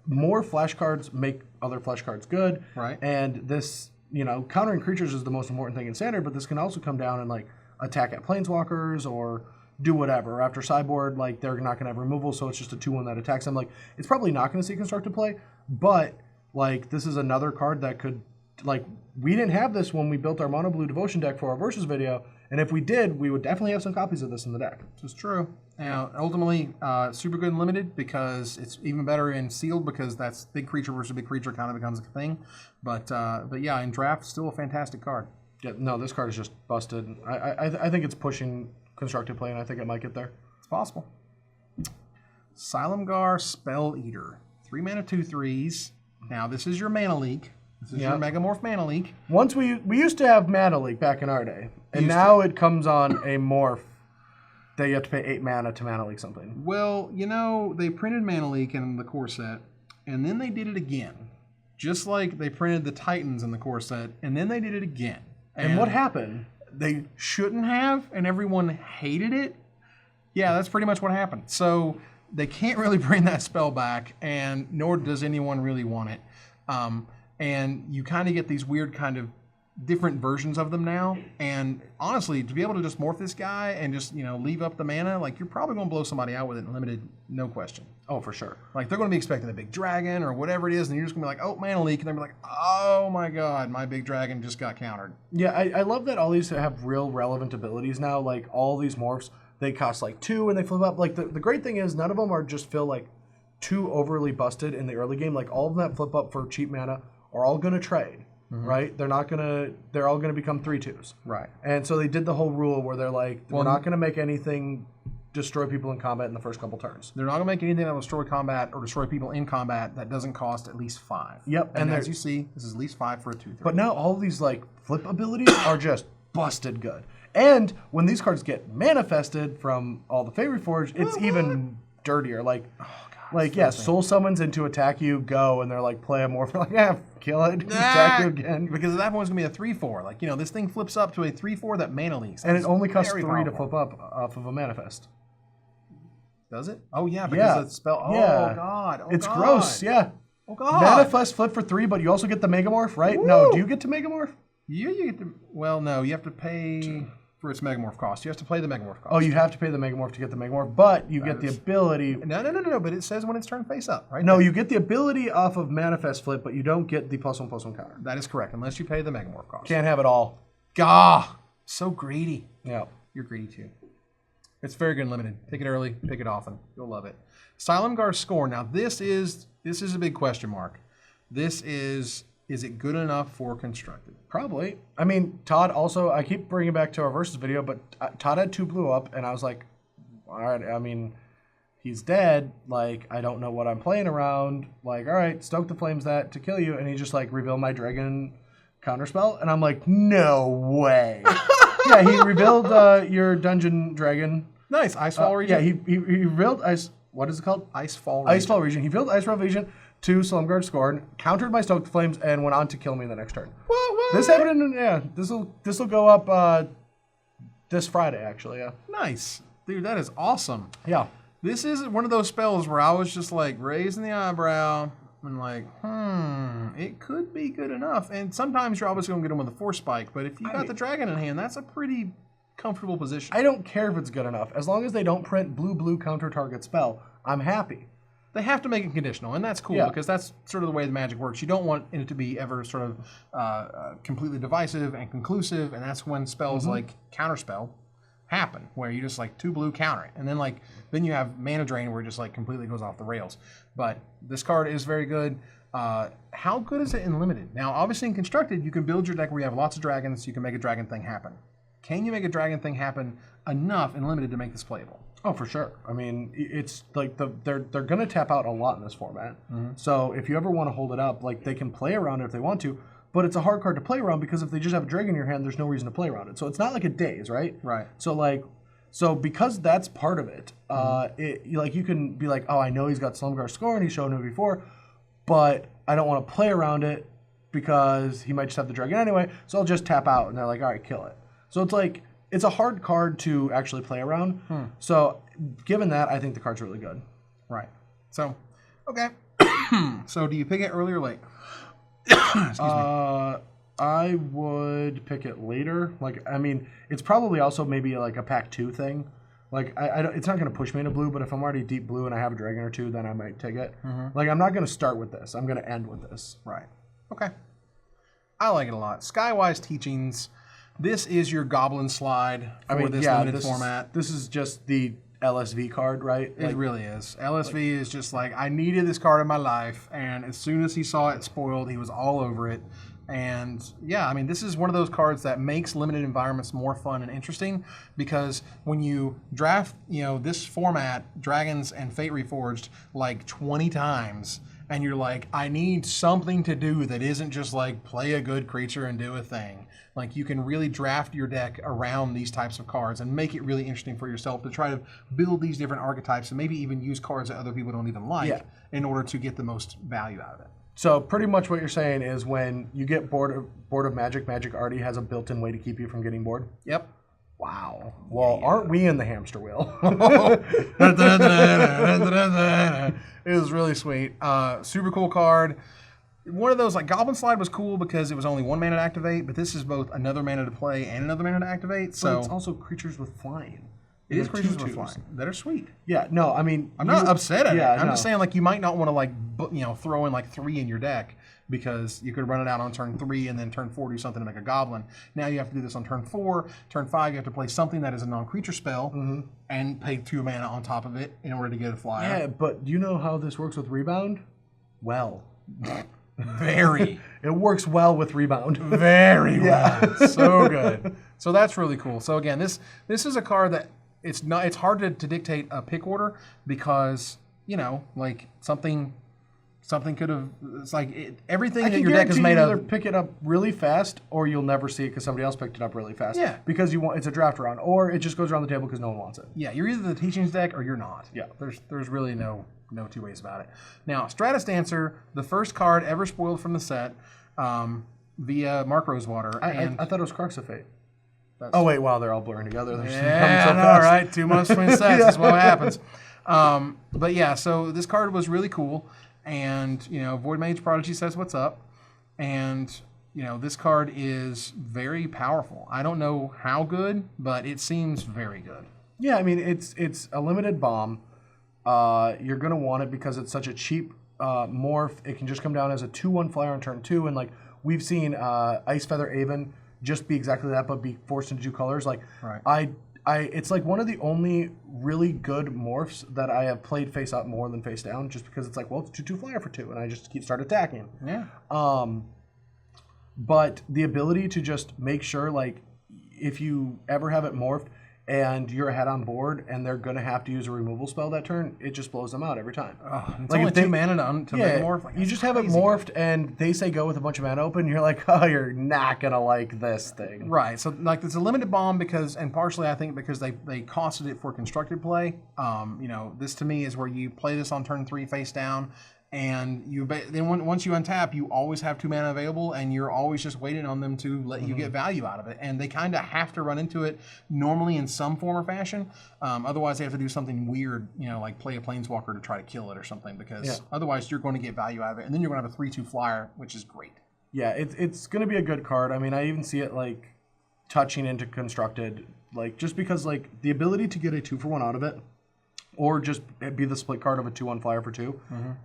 more flash cards make other flash cards good. Right. And this, countering creatures is the most important thing in standard, but this can also come down and like attack at planeswalkers or do whatever. After sideboard, like they're not going to have removal, so it's just a 2/1 that attacks them. Like, it's probably not going to see constructed play, but like this is another card that could, like, we didn't have this when we built our Mono Blue Devotion deck for our Versus video, and if we did, we would definitely have some copies of this in the deck. This is true. Now, ultimately, super good and limited because it's even better in sealed because that's big creature versus big creature kind of becomes a thing. But yeah, in draft, still a fantastic card. Yeah, no, this card is just busted. I think it's pushing constructed play, and I think it might get there. It's possible. Silumgar Spell Eater. 3-mana 2/3s. Now, this is your mana leak. This is your Megamorph mana leak. Once we used to have Mana Leak back in our day, and now it comes on a morph that you have to pay 8 mana to mana leak something. Well, you know, they printed Mana Leak in the core set, and then they did it again. Just like they printed the Titans in the core set, and then they did it again. And what happened? They shouldn't have, and everyone hated it. Yeah, that's pretty much what happened. So they can't really bring that spell back, and nor does anyone really want it. And you kind of get these weird kind of different versions of them now. And honestly, to be able to just morph this guy and just, you know, leave up the mana, like you're probably going to blow somebody out with it in limited, no question. Oh, for sure. Like they're going to be expecting a big dragon or whatever it is, and you're just going to be like, oh, Mana Leak, and they're going to be like, oh my god, my big dragon just got countered. Yeah, I love that all these have real relevant abilities now. Like all these morphs, they cost like 2 and they flip up. Like the great thing is none of them are just feel like too overly busted in the early game. Like all of them that flip up for cheap mana are all going to trade, right? They're all going to become 3/2s. Right. And so they did the whole rule where they're like, we're not going to make anything destroy people in combat in the first couple turns. They're not going to make anything that will destroy combat or destroy people in combat that doesn't cost at least 5. Yep. And as you see, this is at least 5 for a 2/3. But now all of these like flip abilities are just busted good. And when these cards get manifested from all the Fate Reforged, it's even dirtier. Like, soul summons into attack you, go, and they're like, play a morph. Like, yeah, kill it, attack you again. Because at that point it's going to be a 3/4. Like, you know, this thing flips up to a 3/4 that mana leaks. And it only costs 3 to flip up off of a manifest. Does it? Oh, yeah, because the spell. Oh, God. Oh, it's gross, yeah. Oh, God. Manifest flip for 3, but you also get the Megamorph, right? Woo! No, do you get to Megamorph? Yeah, you get to. Well, no, you have to pay for its Megamorph cost. You have to play the Megamorph cost. Oh, you have to pay the Megamorph to get the Megamorph, but you get the ability. No, but it says when it's turned face up, right? No, you get the ability off of Manifest Flip, but you don't get the +1/+1 counter. That is correct, unless you pay the Megamorph cost. Can't have it all. Gah! So greedy. Yeah. You're greedy too. It's very good and limited. Pick it early, pick it often. You'll love it. Silumgar score. Now this is a big question mark. This is it good enough for constructed? Probably. I mean, Todd also, I keep bringing back to our versus video, but Todd had 2 blue up, and I was like, all right, I mean, he's dead. Like, I don't know what I'm playing around. Like, all right, stoke the flames that to kill you, and he just like revealed my dragon counterspell, and I'm like, no way. Yeah, he revealed your dungeon dragon. Nice, Icefall region. Yeah, he revealed what is it called? Icefall region. Icefall region. He revealed Icefall region to Silumgar Scorn, countered my Stoke the Flames, and went on to kill me the next turn. What? This happened this will go up this Friday, actually, yeah. Nice. Dude, that is awesome. Yeah. This is one of those spells where I was just like raising the eyebrow and like, it could be good enough. And sometimes you're obviously going to get them with a Force Spike, but if you got the dragon in hand, that's a pretty comfortable position. I don't care if it's good enough. As long as they don't print blue counter target spell, I'm happy. They have to make it conditional, and that's cool because that's sort of the way the Magic works. You don't want it to be ever sort of completely divisive and conclusive, and that's when spells like Counterspell happen, where you just like 2 blue counter it, and then you have Mana Drain where it just like completely goes off the rails. But this card is very good. How good is it in Limited? Now, obviously in Constructed, you can build your deck where you have lots of dragons, you can make a dragon thing happen. Can you make a dragon thing happen enough in Limited to make this playable? Oh, for sure. I mean, it's like they're going to tap out a lot in this format. So if you ever want to hold it up, like they can play around it if they want to, but it's a hard card to play around because if they just have a dragon in your hand, there's no reason to play around it. So it's not like a daze, right? Right. So because that's part of it, you can be like, oh, I know he's got Silumgar score and he's shown it before, but I don't want to play around it because he might just have the dragon anyway. So I'll just tap out, and they're like, all right, kill it. So it's like, it's a hard card to actually play around. So given that, I think the card's really good. Right. So, okay. So do you pick it early or late? Excuse me. I would pick it later. Like, I mean, it's probably also maybe like a pack 2 thing. Like, it's not going to push me into blue, but if I'm already deep blue and I have a dragon or 2, then I might take it. Like, I'm not going to start with this. I'm going to end with this. Right. Okay. I like it a lot. Skywise Teachings. This is your Goblin slide for this limited format. This is just the LSV card, right? It really is. LSV is just like, I needed this card in my life, and as soon as he saw it spoiled, he was all over it. And yeah, I mean, this is one of those cards that makes limited environments more fun and interesting because when you draft, this format, Dragons and Fate Reforged, like 20 times, and you're like, I need something to do that isn't just like play a good creature and do a thing. Like, you can really draft your deck around these types of cards and make it really interesting for yourself to try to build these different archetypes and maybe even use cards that other people don't even like in order to get the most value out of it. So pretty much what you're saying is when you get bored of Magic, Magic already has a built-in way to keep you from getting bored? Yep. Wow. Well, aren't we in the hamster wheel? It was really sweet. Super cool card. One of those, like, Goblin Slide was cool because it was only 1 mana to activate, but this is both another mana to play and another mana to activate. So but it's also creatures with flying. It is creatures with flying that are sweet. Yeah, no, I mean, I'm not upset at it. I'm just saying, like, you might not want to, like, throw in like 3 in your deck because you could run it out on turn 3 and then turn 4 do something to make a goblin. Now you have to do this on turn 4. Turn 5 you have to play something that is a non-creature spell and pay 2 mana on top of it in order to get a flyer. Yeah, but do you know how this works with rebound? Well. Very. It works well with rebound. Very well. So good. So that's really cool. So again, this is a card that it's hard to dictate a pick order because, like something could have, it's like everything that your deck is made of. Either pick it up really fast or you'll never see it because somebody else picked it up really fast. Yeah. Because it's a draft round, or it just goes around the table because no one wants it. Yeah, you're either the Teachings deck or you're not. Yeah. There's really no two ways about it. Now, Stratus Dancer, the first card ever spoiled from the set via Mark Rosewater. I thought it was Crux of Fate. Oh, wait, wow, they're all blurring together. They're yeah, I know, all right. 2 months between sets. That's what happens. But yeah, so this card was really cool. And, Void Mage Prodigy says what's up. And, this card is very powerful. I don't know how good, but it seems very good. Yeah, I mean, it's a limited bomb. You're going to want it because it's such a cheap morph. It can just come down as a 2/1 flyer on turn 2. And, like, we've seen Ice Feather Aven just be exactly that, but be forced into 2 colors. Like, right. It's like one of the only really good morphs that I have played face up more than face down, just because it's like, well, it's 2/2 flyer for 2, and I just start attacking. Yeah. But the ability to just make sure, like, if you ever have it morphed and you're ahead on board and they're going to have to use a removal spell that turn, it just blows them out every time. It's like only 2 mana to make it morph. Like, you just have it morphed and they say go with a bunch of mana open, and you're like, oh, you're not going to like this thing. Right. So, like, it's a limited bomb and partially I think because they costed it for constructed play. This to me is where you play this on turn 3 face down. And once you untap, you always have 2 mana available, and you're always just waiting on them to let you get value out of it. And they kind of have to run into it normally in some form or fashion. Otherwise, they have to do something weird, like play a Planeswalker to try to kill it or something, because otherwise you're going to get value out of it. And then you're going to have a 3/2 flyer, which is great. Yeah, it's going to be a good card. I mean, I even see it, like, touching into constructed, like, just because, like, the ability to get a 2-for-1 out of it, or just be the split card of a 2/1 flyer for 2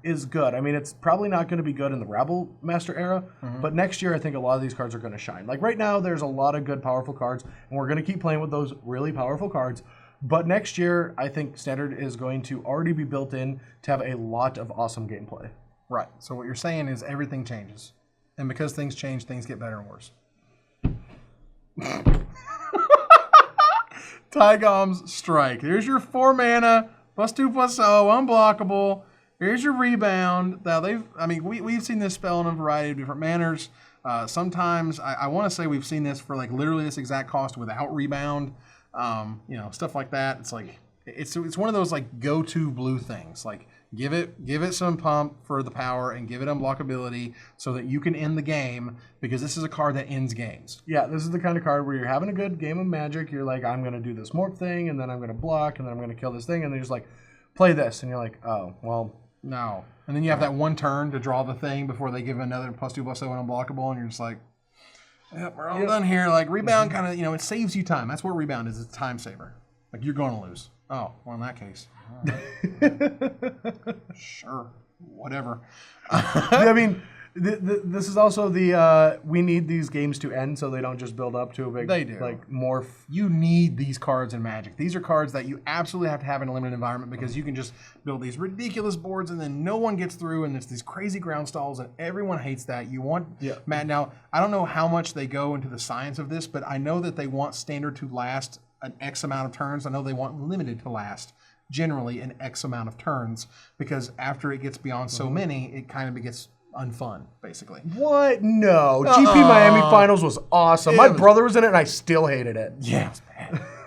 is good. I mean, it's probably not going to be good in the Rabble Master era, but next year I think a lot of these cards are going to shine. Like, right now, there's a lot of good, powerful cards, and we're going to keep playing with those really powerful cards. But next year, I think Standard is going to already be built in to have a lot of awesome gameplay. Right. So what you're saying is everything changes. And because things change, things get better and worse. Tygom's Strike. There's your 4 mana. +2/+0, unblockable. Here's your rebound. Now we've seen this spell in a variety of different manners. Sometimes I want to say we've seen this for like literally this exact cost without rebound. Stuff like that. It's like it's one of those like go-to blue things. Like give it some pump for the power and give it unblockability so that you can end the game, because this is a card that ends games. Yeah, this is the kind of card where you're having a good game of Magic. You're like, I'm going to do this morph thing, and then I'm going to block, and then I'm going to kill this thing, and they're just like, play this, and you're like, oh, well, no. And then you have that one turn to draw the thing before they give another +2/+0 and unblockable, and you're just like, yep, we're all done here. Like rebound kind of, it saves you time. That's what rebound is. It's a time saver. Like you're going to lose. Oh, well, in that case. Sure, whatever. I mean, this is also we need these games to end so they don't just build up to a big morph. You need these cards in Magic. These are cards that you absolutely have to have in a limited environment, because you can just build these ridiculous boards and then no one gets through, and there's these crazy ground stalls and everyone hates that. You want Matt. Now I don't know how much they go into the science of this, but I know that they want Standard to last an X amount of turns. I know they want Limited to last generally in X amount of turns, because after it gets beyond so many, it kind of gets unfun, basically. What? No. GP Miami Finals was awesome. My brother was in it, and I still hated it. Yeah, it was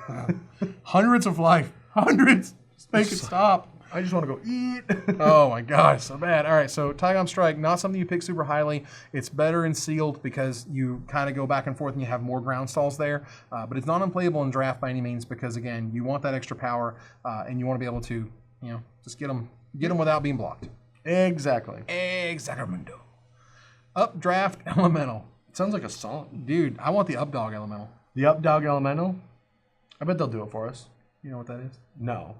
bad. Hundreds of life. Hundreds. Just make it stop. I just want to go eat. Oh my God, so bad. All right, so Tygon Strike, not something you pick super highly. It's better in sealed because you kind of go back and forth and you have more ground stalls there. But it's not unplayable in draft by any means because, again, you want that extra power and you want to be able to, just get them without being blocked. Exactly. Exactamundo. Updraft Elemental. It sounds like a song. Dude, I want the Updog Elemental. The Updog Elemental? I bet they'll do it for us. You know what that is? No.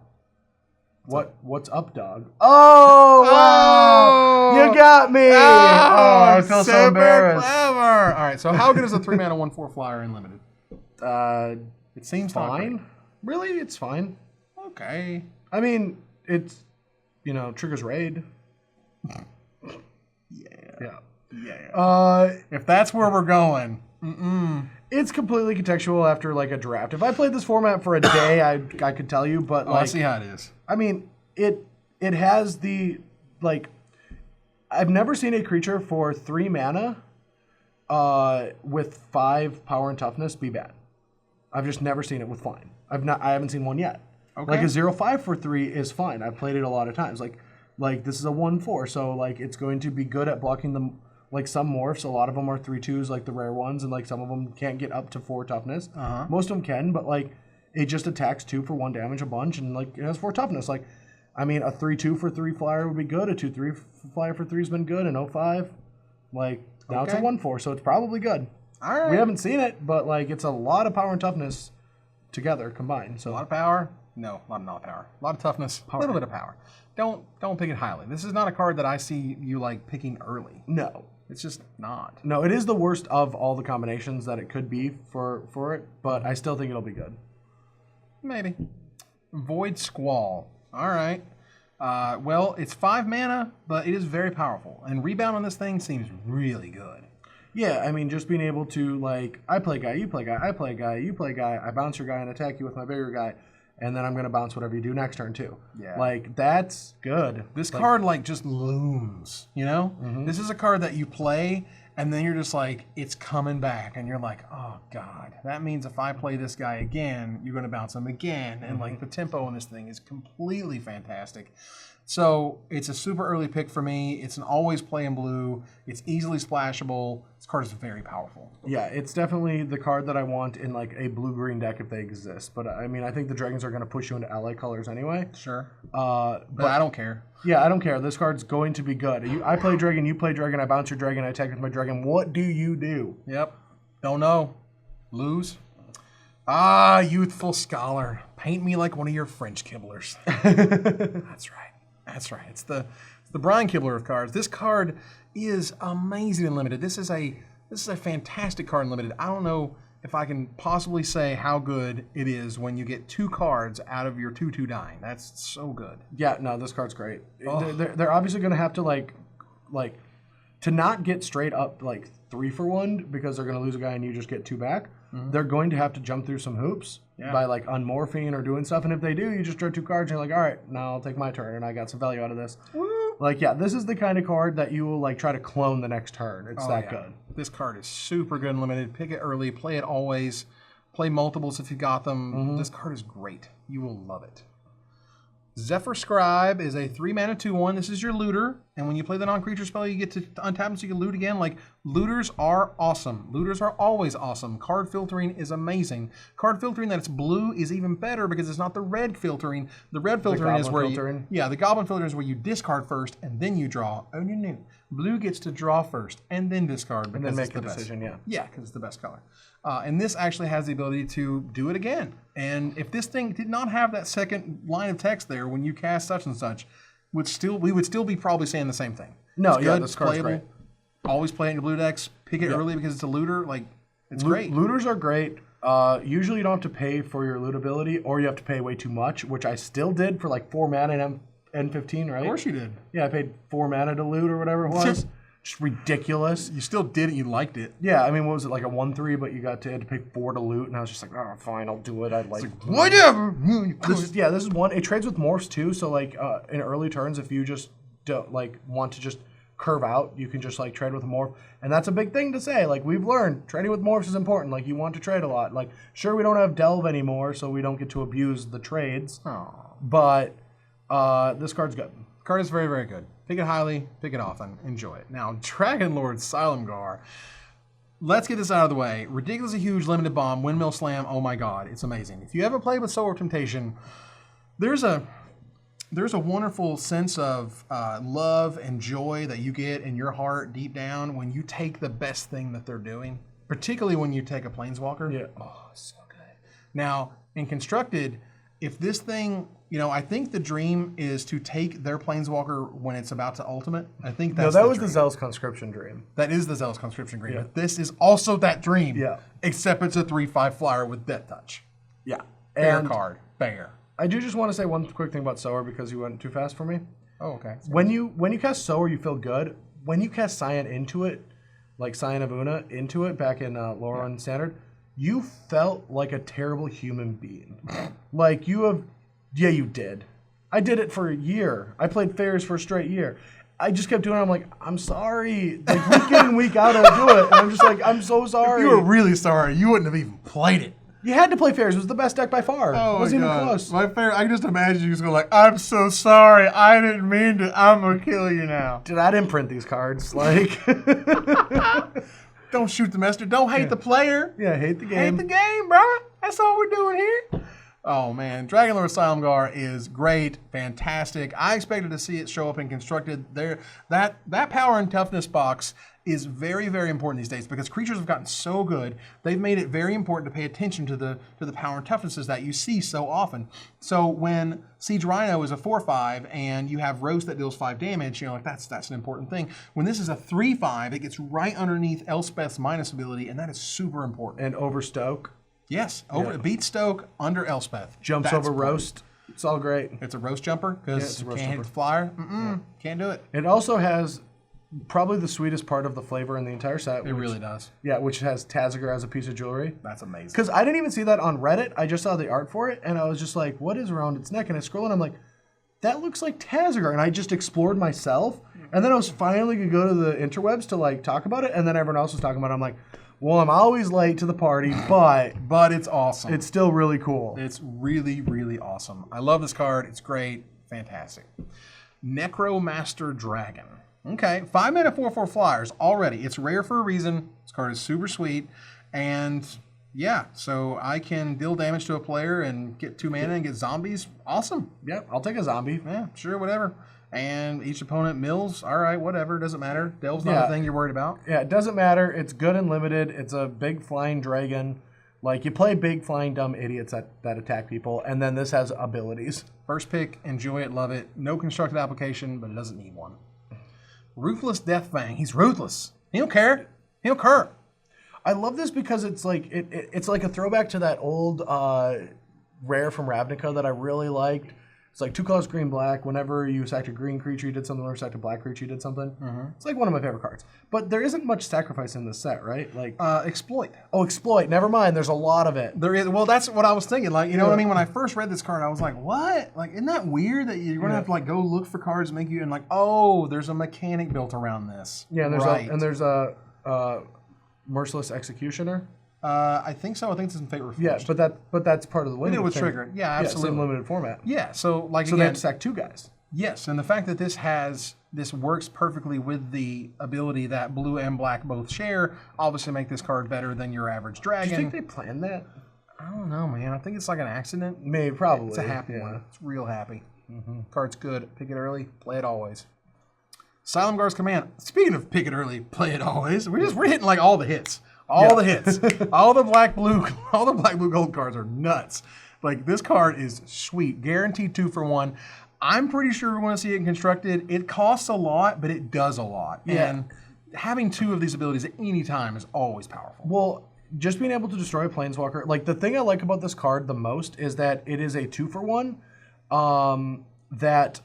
What's Updog? Oh, wow! You got me! Oh, I feel so embarrassed. Clever. All right, so how good is a 3-mana 1/4 flyer in limited? It seems fine. Really? It's fine. Okay. I mean, it's, triggers raid. Yeah. If that's where we're going. It's completely contextual after like a draft. If I played this format for a day, I could tell you, but I see how it is. I mean, it has the I've never seen a creature for 3 mana with 5 power and toughness be bad. I've just never seen it with fine. I haven't seen one yet. Okay. Like a 0/5 for 3 is fine. I've played it a lot of times. Like this is a 1/4, so like it's going to be good at blocking them. Like some morphs, a lot of them are 3/2s, like the rare ones, and like some of them can't get up to 4 toughness. Most of them can, but like it just attacks 2 for 1 damage a bunch, and like it has 4 toughness. Like, I mean, a 3/2 for 3 flyer would be good. A 2/3 flyer for 3 has been good. An 0/5, like now it's a 1/4, so it's probably good. All right. We haven't seen it, but like it's a lot of power and toughness together combined. So a lot of power. No, not power. A lot of toughness. A little bit of power. Don't pick it highly. This is not a card that I see you like picking early. No. It's just not. No, it is the worst of all the combinations that it could be for it, but I still think it'll be good. Maybe. Void Squall. All right. Well, it's 5 mana, but it is very powerful. And rebound on this thing seems really good. Yeah, I mean, just being able to, like, I play guy, you play guy, I play guy, you play guy, I bounce your guy and attack you with my bigger guy, and then I'm going to bounce whatever you do next turn, too. Yeah. Like, that's good. This card, like, just looms, you know? This is a card that you play, and then you're just like, it's coming back, and you're like, oh, God. That means if I play this guy again, you're going to bounce him again, and, like, the tempo on this thing is completely fantastic. So it's a super early pick for me. It's an always play in blue. It's easily splashable. This card is very powerful. Yeah, it's definitely the card that I want in like a blue-green deck if they exist. But I mean, I think the Dragons are going to push you into ally colors anyway. Sure. But I don't care. Yeah, I don't care. This card's going to be good. I play Dragon, you play Dragon, I bounce your Dragon, I attack with my Dragon. What do you do? Yep. Don't know. Lose. Ah, Youthful Scholar. Paint me like one of your French kibblers. That's right. That's right. It's the Brian Kibler of cards. This card is amazing in limited. This is a fantastic card in limited. I don't know if I can possibly say how good it is when you get 2 cards out of your 2/2 dying. That's so good. Yeah, no, this card's great. Oh. They're obviously going to have to like to not get straight up like 3 for 1 because they're going to lose a guy and you just get 2 back. They're going to have to jump through some hoops by like unmorphing or doing stuff. And if they do, you just draw 2 cards and you're like, all right, now I'll take my turn and I got some value out of this. Woo. Like, yeah, this is the kind of card that you will like try to clone the next turn. It's that good. This card is super good and limited. Pick it early, play it always, play multiples if you got them. This card is great. You will love it. Zephyr Scribe is a 3-mana 2/1. This is your looter, and when you play the non-creature spell, you get to untap them so you can loot again. Like, looters are awesome. Looters are always awesome. Card filtering is amazing. Card filtering that it's blue is even better because it's not the red filtering. The red filtering is where the goblin filtering is where you discard first and then you draw. Oh, no. Blue gets to draw first and then discard because and then it's make the a decision. best. Yeah, because it's the best color. And this actually has the ability to do it again. And if this thing did not have that second line of text there, when you cast such and such, we would still be probably saying the same thing. No, it's yeah, good, this card's great. Always play it in your blue decks. Pick it early because it's a looter. Like, it's great. Looters are great. Usually you don't have to pay for your loot ability, or you have to pay way too much, which I still did for like 4 mana in N15, right? Of course you did. Yeah, I paid 4 mana to loot or whatever it was. just ridiculous. You still did it. You liked it. Yeah, I mean, what was it, like a 1/3, but you had to pay 4 to loot, and I was just like, oh, fine, I'll do it. I'd like whatever. This is one. It trades with morphs too, so like in early turns, if you just don't want to just curve out, you can just like trade with a morph, and that's a big thing to say. Like we've learned, trading with morphs is important. Like you want to trade a lot. Like sure, we don't have delve anymore, so we don't get to abuse the trades. But this card's good. Card is very, very good. Pick it highly, pick it often, enjoy it. Now, Dragon Lord Silumgar. Let's get this out of the way. Ridiculously huge limited bomb, windmill slam. Oh my God, it's amazing. If you haven't played with Solar Temptation, there's a wonderful sense of love and joy that you get in your heart deep down when you take the best thing that they're doing, particularly when you take a Planeswalker. Yeah. Oh, so good. Now, in Constructed, if this thing, I think the dream is to take their Planeswalker when it's about to ultimate. I think that's that was the Zealous Conscription dream. That is the Zealous Conscription dream. Yeah. But this is also that dream. Yeah. Except it's a 3/5 flyer with Death Touch. Yeah. Bear card. Bear. I do just want to say one quick thing about Sower because you went too fast for me. Oh, okay. When you cast Sower, you feel good. When you cast Scion into it, like Scion of Una into it back in Laura and Standard, you felt like a terrible human being. Like you have, yeah, you did. I did it for a year. I played Fairs for a straight year. I just kept doing it. I'm like, I'm sorry. Like week in and week out, I do it. And I'm just like, I'm so sorry. If you were really sorry, you wouldn't have even played it. You had to play Fairs. It was the best deck by far. Oh, it wasn't my God. even close. My fair, I can just imagine you just go like, I'm so sorry. I didn't mean to. I'm going to kill you now. Dude, I didn't print these cards. Like, don't shoot the master. Don't hate the player. Yeah, hate the game. Hate the game, bro. That's all we're doing here. Oh, man. Dragon Lord Silumgar is great, fantastic. I expected to see it show up in Constructed. That power and toughness box is very, very important these days because creatures have gotten so good. They've made it very important to pay attention to the power and toughnesses that you see so often. So when Siege Rhino is a 4/5 and you have Roast that deals 5 damage, like that's an important thing. When this is a 3/5, it gets right underneath Elspeth's minus ability, and that is super important. And Overstoke. Yes, beat Stoke under Elspeth. Jumps That's over Roast. It's all great. It's a Roast jumper because you can't hit the flyer. Can't do it. It also has probably the sweetest part of the flavor in the entire set. It really does. Yeah, which has Taziger as a piece of jewelry. That's amazing. Because I didn't even see that on Reddit. I just saw the art for it, and I was just like, what is around its neck? And I scroll, and I'm like, that looks like Taziger. And I just explored myself. And then I was finally going to go to the interwebs to like talk about it, and then everyone else was talking about it. I'm like, well, I'm always late to the party, but it's awesome. It's still really cool. It's really, really awesome. I love this card. It's great. Fantastic. Necromaster Dragon. Okay, 5-mana 4/4 flyers already. It's rare for a reason. This card is super sweet. And yeah, so I can deal damage to a player and get 2 mana and get zombies. Awesome. Yeah, I'll take a zombie. Yeah, sure, whatever. And each opponent mills. All right, whatever. Doesn't matter. Delve's not a thing you're worried about. Yeah, it doesn't matter. It's good and limited. It's a big flying dragon. Like, you play big flying dumb idiots that attack people, and then this has abilities. First pick, enjoy it, love it. No constructed application, but it doesn't need one. Ruthless Deathfang. He's ruthless. He don't care. He don't care. I love this because it's like it's like a throwback to that old rare from Ravnica that I really liked. It's like 2 colors, green, black. Whenever you sacked a green creature, you did something. Whenever you sacked a black creature, you did something. It's like one of my favorite cards. But there isn't much sacrifice in this set, right? Like Exploit. Oh, Exploit. Never mind. There's a lot of it. There is. Well, that's what I was thinking. Like, you know what I mean? When I first read this card, I was like, what? Like, isn't that weird that you're going to have to like go look for cards and make you, and like, oh, there's a mechanic built around this. Yeah, and there's a Merciless Executioner. I think so. I think it's in Fate Reforged. Yeah, but that's part of the limited. It was triggered. Yeah, absolutely. Same limited format. Yeah, so like so again, they have to sack 2 guys. Yes, and the fact that this works perfectly with the ability that blue and black both share, obviously make this card better than your average dragon. Do you think they planned that? I don't know, man. I think it's like an accident. Maybe, probably. It's a happy one. It's real happy. Card's good. Pick it early. Play it always. Silumgar's Command. Speaking of pick it early, play it always. We're hitting like all the hits. All the hits. all the black blue gold cards are nuts. Like, this card is sweet. Guaranteed 2 for 1. I'm pretty sure we're going to see it in Constructed. It costs a lot, but it does a lot. Yeah. And having 2 of these abilities at any time is always powerful. Well, just being able to destroy a Planeswalker. Like, the thing I like about this card the most is that it is a 2 for 1 that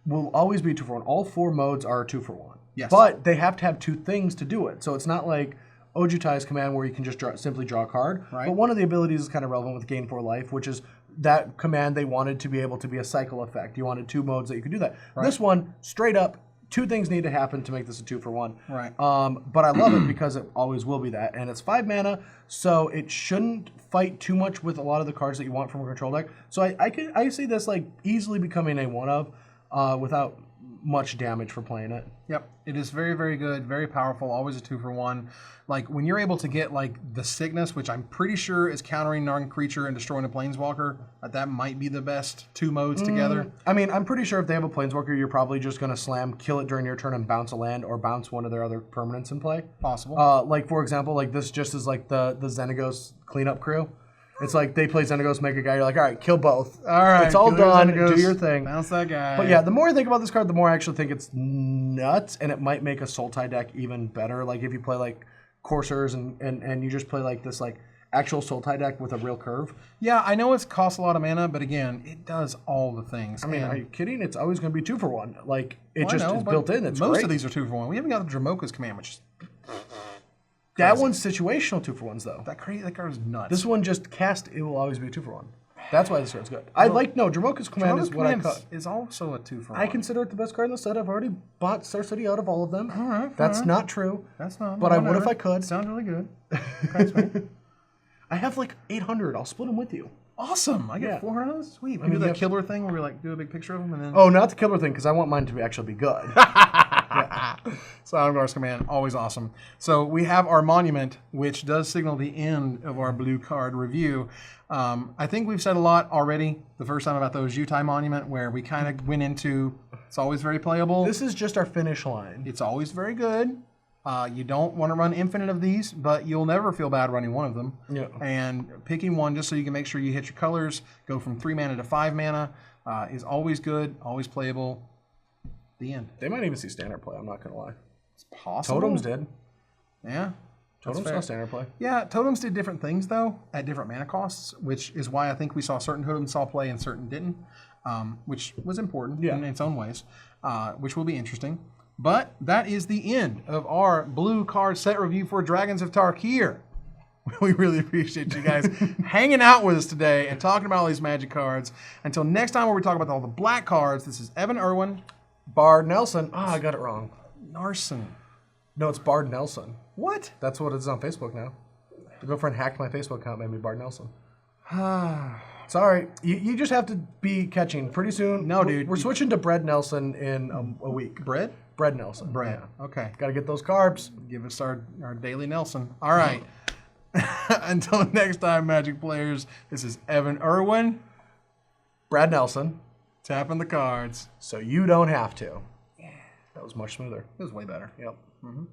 will always be 2 for 1. All 4 modes are 2 for 1. Yes. But they have to have 2 things to do it. So it's not like Ojutai's command where you can just simply draw a card. Right. But one of the abilities is kind of relevant with Gain 4 Life, which is that command they wanted to be able to be a cycle effect. You wanted 2 modes that you could do that. Right. This one, straight up, 2 things need to happen to make this a 2-for-1. Right. But I love it because it always will be that. And it's 5 mana, so it shouldn't fight too much with a lot of the cards that you want from a control deck. So I see this like easily becoming a 1-of without much damage for playing it. Yep, it is very, very good, very powerful, always a 2-for-1. Like, when you're able to get, like, the Sickness, which I'm pretty sure is countering non-creature and destroying a Planeswalker, that might be the best 2 modes together. I mean, I'm pretty sure if they have a Planeswalker, you're probably just going to slam, kill it during your turn, and bounce a land, or bounce one of their other permanents in play. Possible. Like, for example, like this just is like the Xenagos cleanup crew. It's like they play Xenagos, make a guy, you're like, all right, kill both. All right. It's all done, do your thing. Bounce that guy. But yeah, the more I think about this card, the more I actually think it's nuts, and it might make a Sultai deck even better. Like, if you play, like, Coursers and you just play, like, this, like, actual Sultai deck with a real curve. Yeah, I know it costs a lot of mana, but again, it does all the things. I mean, are you kidding? It's always going to be 2-for-1. Like, it just is built in. It's most great. of these are 2-for-1. We haven't got the Dramoka's command, which is... That one's situational 2-for-1s, though. That card is nuts. This one just cast, it will always be a 2-for-1. That's why this card's good. Dramoka's command is what I cut. Is also a 2-for-1. I consider it the best card in the set. I've already bought Star City out of all of them. All right. That's not true. That's not. But I would if I could. Sounds really good. Okay, I have like 800. I'll split them with you. Awesome. I get 400 of those? Sweet. We do that killer thing where we like do a big picture of them and then... Oh, not the killer thing, because I want mine to actually be good. Silumgar's command, always awesome. So we have our monument, which does signal the end of our blue card review. I think we've said a lot already the first time about those Utai monument, where we kind of went into, it's always very playable. This is just our finish line. It's always very good. You don't want to run infinite of these, but you'll never feel bad running one of them. Yeah. And picking one just so you can make sure you hit your colors, go from 3 mana to 5 mana, is always good, always playable. The end. They might even see standard play, I'm not going to lie. It's possible. Totems did. Yeah. Totems saw standard play. Yeah, totems did different things, though, at different mana costs, which is why I think we saw certain totems saw play and certain didn't, which was important in its own ways, which will be interesting. But that is the end of our blue card set review for Dragons of Tarkir. We really appreciate you guys hanging out with us today and talking about all these Magic cards. Until next time where we talk about all the black cards, this is Evan Irwin. Bard Nelson. I got it wrong. Narson. No, it's Bard Nelson. What? That's what it is on Facebook now. The girlfriend hacked my Facebook account, made me Bard Nelson. Sorry, you just have to be catching. Pretty soon. No, dude. We're switching to Bread Nelson in a week. Bread? Bread Nelson. Bread. Yeah. Okay. Got to get those carbs. Give us our daily Nelson. All right. Until next time, Magic players, this is Evan Irwin. Brad Nelson. Tapping the cards. So you don't have to. Yeah. That was much smoother. It was way better. Yep. Mm-hmm.